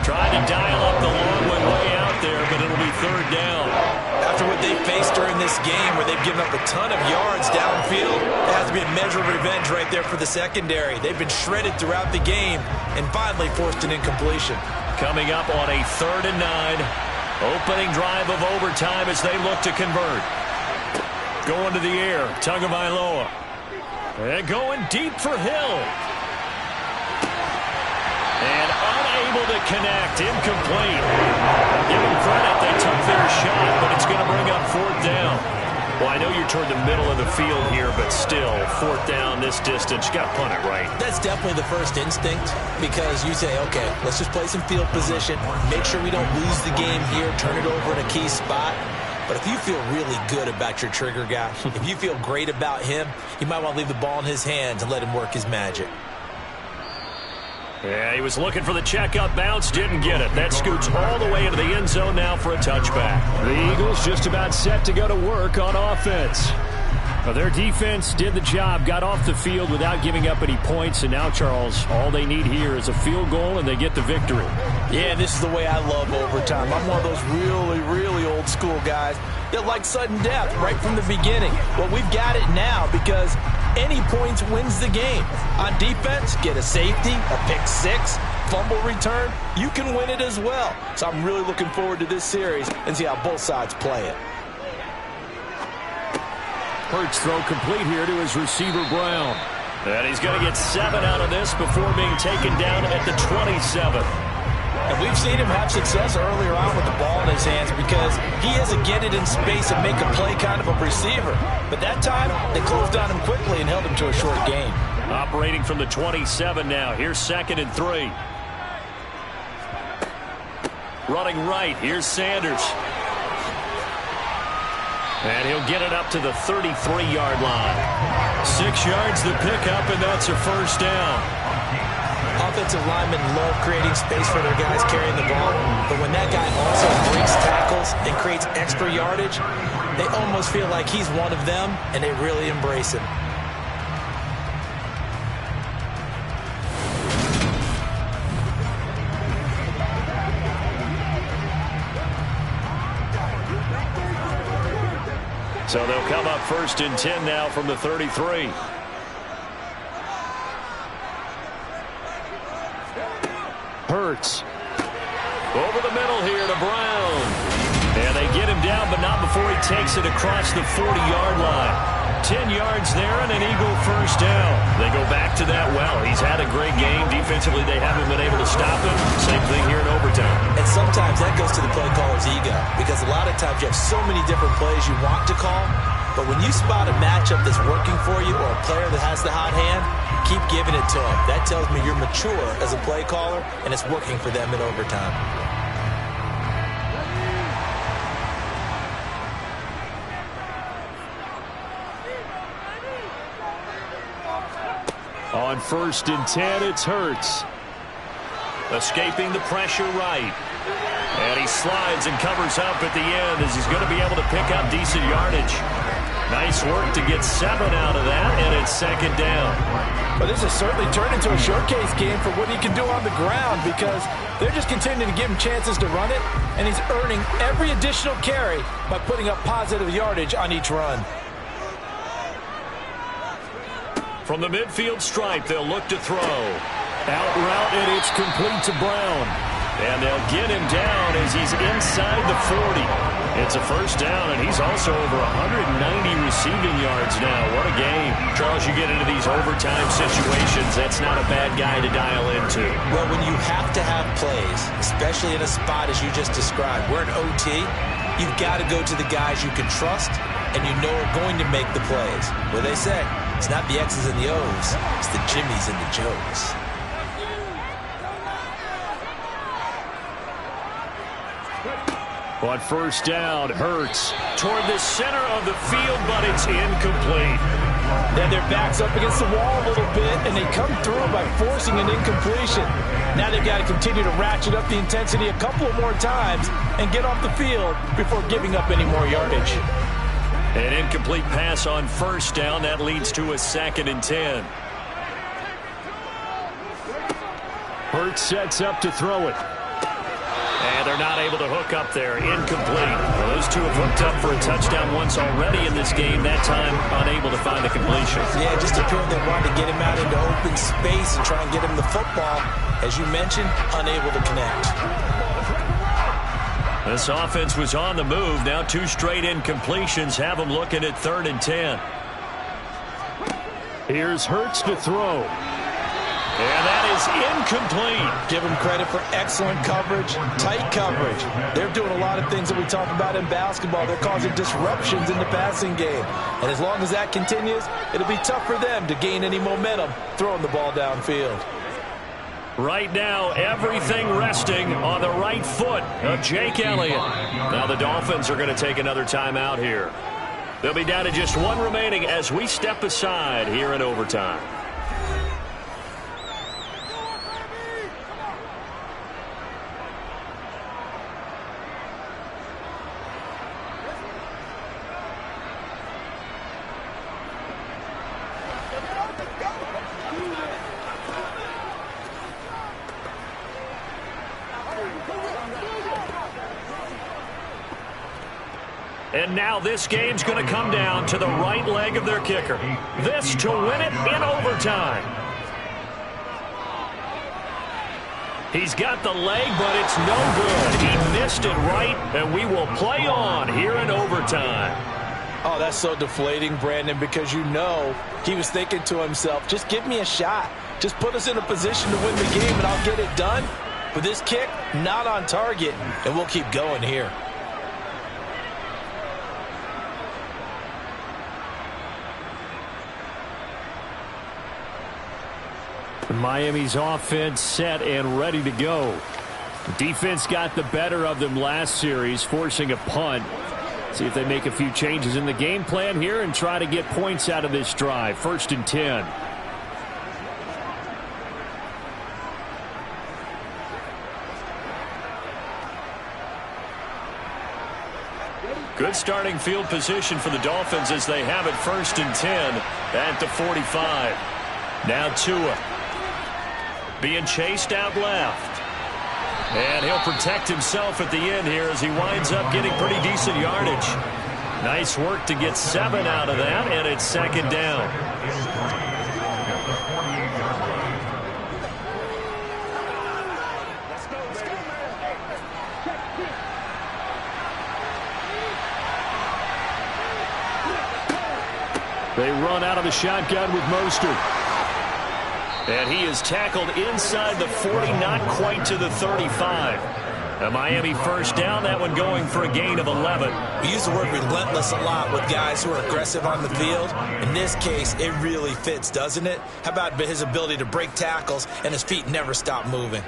Trying to dial up the long one way out there, but it'll be 3rd down. After what they faced during this game where they've given up a ton of yards downfield, it has to be a measure of revenge right there for the secondary. They've been shredded throughout the game and finally forced an incompletion. Coming up on a 3rd and 9. Opening drive of overtime as they look to convert. Going to the air, Tagovailoa. And going deep for Hill. And unable to connect, incomplete. Give them credit, they took their shot, but it's going to bring up 4th down. Well, I know you're toward the middle of the field here, but still, 4th down this distance, you got to punt it right. That's definitely the first instinct because you say, okay, let's just play some field position, make sure we don't lose the game here, turn it over in a key spot. But if you feel really good about your trigger guy, if you feel great about him, you might want to leave the ball in his hands and let him work his magic. Yeah, he was looking for the checkup bounce, didn't get it. That scoots all the way into the end zone now for a touchback. The Eagles just about set to go to work on offense. Well, their defense did the job, got off the field without giving up any points, and now, Charles, all they need here is a field goal, and they get the victory. Yeah, this is the way I love overtime. I'm one of those really, really old school guys that like sudden death right from the beginning. Well, we've got it now because any points wins the game. On defense, get a safety, a pick six, fumble return, you can win it as well. So I'm really looking forward to this series and see how both sides play it. Hurts throw complete here to his receiver, Brown. And he's going to get 7 out of this before being taken down at the 27. And we've seen him have success earlier on with the ball in his hands because he has a get it in space and make a play kind of a receiver. But that time, they closed on him quickly and held him to a short gain. Operating from the 27 now. Here's 2nd and 3. Running right. Here's Sanders. And he'll get it up to the 33-yard line. 6 yards the pickup, and that's a first down. Offensive linemen love creating space for their guys carrying the ball, but when that guy also breaks tackles and creates extra yardage, they almost feel like he's one of them, and they really embrace him. So they'll come up 1st and 10 now from the 33. Hurts. Over the middle here to Brown. And they get him down, but not before he takes it across the 40-yard line. 10 yards there and an Eagle first down. They go back to that well. He's had a great game. Defensively, they haven't been able to stop him. Same thing here in overtime. And sometimes that goes to the play caller's ego because a lot of times you have so many different plays you want to call, but when you spot a matchup that's working for you or a player that has the hot hand, keep giving it to him. That tells me you're mature as a play caller, and it's working for them in overtime. On 1st and 10, it's Hurts. Escaping the pressure right. And he slides and covers up at the end as he's going to be able to pick up decent yardage. Nice work to get 7 out of that, and it's second down. But this has certainly turned into a showcase game for what he can do on the ground because they're just continuing to give him chances to run it, and he's earning every additional carry by putting up positive yardage on each run. From the midfield stripe, they'll look to throw. Out route, and it's complete to Brown. And they'll get him down as he's inside the 40. It's a first down, and he's also over 190 receiving yards now. What a game. Charles, you get into these overtime situations, that's not a bad guy to dial into. Well, when you have to have plays, especially in a spot as you just described, we're in OT, you've got to go to the guys you can trust and you know are going to make the plays. What they say, it's not the X's and the O's, it's the Jimmies and the Joes. On first down, Hurts toward the center of the field, but it's incomplete. Then their back's up against the wall a little bit, and they come through by forcing an incompletion. Now they've got to continue to ratchet up the intensity a couple of more times and get off the field before giving up any more yardage. An incomplete pass on first down. That leads to a 2nd and 10. Hurts sets up to throw it. And they're not able to hook up there. Incomplete. Well, those two have hooked up for a touchdown once already in this game. That time, unable to find the completion. Yeah, just appeared they wanted to get him out into open space and try and get him the football. As you mentioned, unable to connect. This offense was on the move. Now 2 straight incompletions have them looking at 3rd and 10. Here's Hurts to throw. And that is incomplete. Give them credit for excellent coverage, tight coverage. They're doing a lot of things that we talk about in basketball. They're causing disruptions in the passing game. And as long as that continues, it'll be tough for them to gain any momentum throwing the ball downfield. Right now, everything resting on the right foot of Jake Elliott. Now the Dolphins are going to take another timeout here. They'll be down to just 1 remaining as we step aside here in overtime. And now this game's going to come down to the right leg of their kicker. This to win it in overtime. He's got the leg, but it's no good. He missed it right, and we will play on here in overtime. Oh, that's so deflating, Brandon, because you know he was thinking to himself, just give me a shot. Just put us in a position to win the game, and I'll get it done. But this kick, not on target, and we'll keep going here. Miami's offense set and ready to go. The defense got the better of them last series, forcing a punt. See if they make a few changes in the game plan here and try to get points out of this drive. 1st and 10. Good starting field position for the Dolphins as they have it 1st and 10 at the 45. Now Tua being chased out left. And he'll protect himself at the end here as he winds up getting pretty decent yardage. Nice work to get 7 out of that, and it's 2nd down. They run out of the shotgun with Mostert. And he is tackled inside the 40, not quite to the 35. A Miami first down, that one going for a gain of 11. We use the word relentless a lot with guys who are aggressive on the field. In this case, it really fits, doesn't it? How about his ability to break tackles and his feet never stop moving?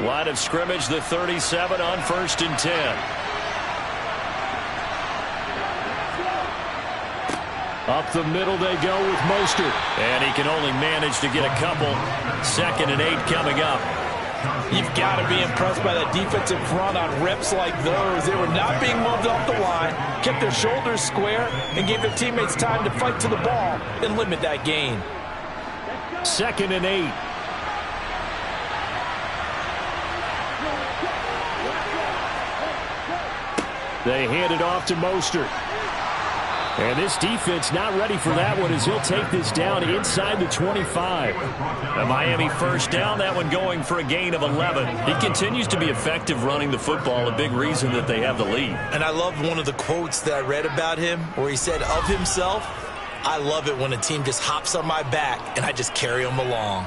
Line of scrimmage, the 37 on 1st and 10. Up the middle they go with Mostert. And he can only manage to get a couple. 2nd and 8 coming up. You've got to be impressed by that defensive front on reps like those. They were not being moved up the line, kept their shoulders square, and gave their teammates time to fight to the ball and limit that gain. 2nd and 8. They hand it off to Mostert. And this defense not ready for that one as he'll take this down inside the 25. A Miami first down, that one going for a gain of 11. He continues to be effective running the football, a big reason that they have the lead. And I love one of the quotes that I read about him where he said of himself, "I love it when a team just hops on my back and I just carry them along."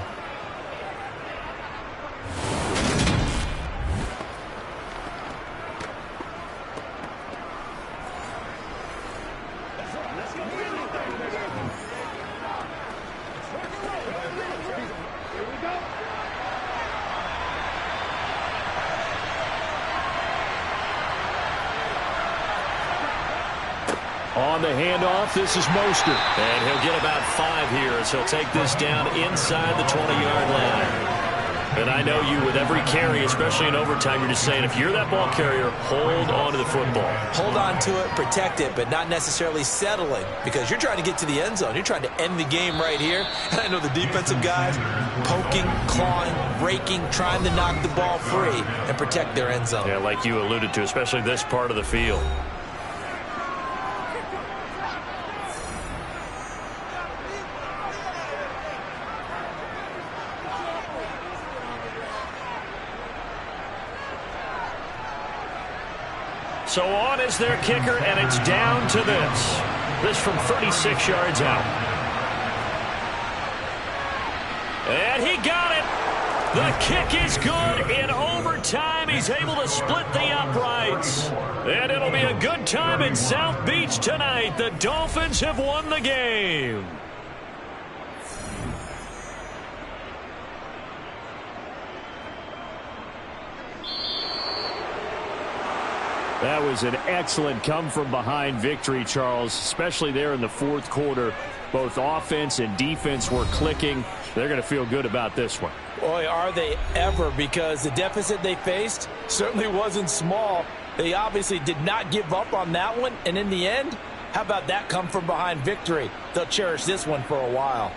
On the handoff, this is Mostert. And he'll get about 5 here as he'll take this down inside the 20-yard line. And I know you, with every carry, especially in overtime, you're just saying, if you're that ball carrier, hold on to the football. Hold on to it, protect it, but not necessarily settling, because you're trying to get to the end zone. You're trying to end the game right here. And I know the defensive guys poking, clawing, raking, trying to knock the ball free and protect their end zone. Yeah, like you alluded to, especially this part of the field. So on is their kicker, and it's down to this. This from 36 yards out. And he got it. The kick is good. In overtime, he's able to split the uprights. And it'll be a good time in South Beach tonight. The Dolphins have won the game. That was an excellent come-from-behind victory, Charles, especially there in the fourth quarter. Both offense and defense were clicking. They're going to feel good about this one. Boy, are they ever, because the deficit they faced certainly wasn't small. They obviously did not give up on that one, and in the end, how about that come-from-behind victory? They'll cherish this one for a while.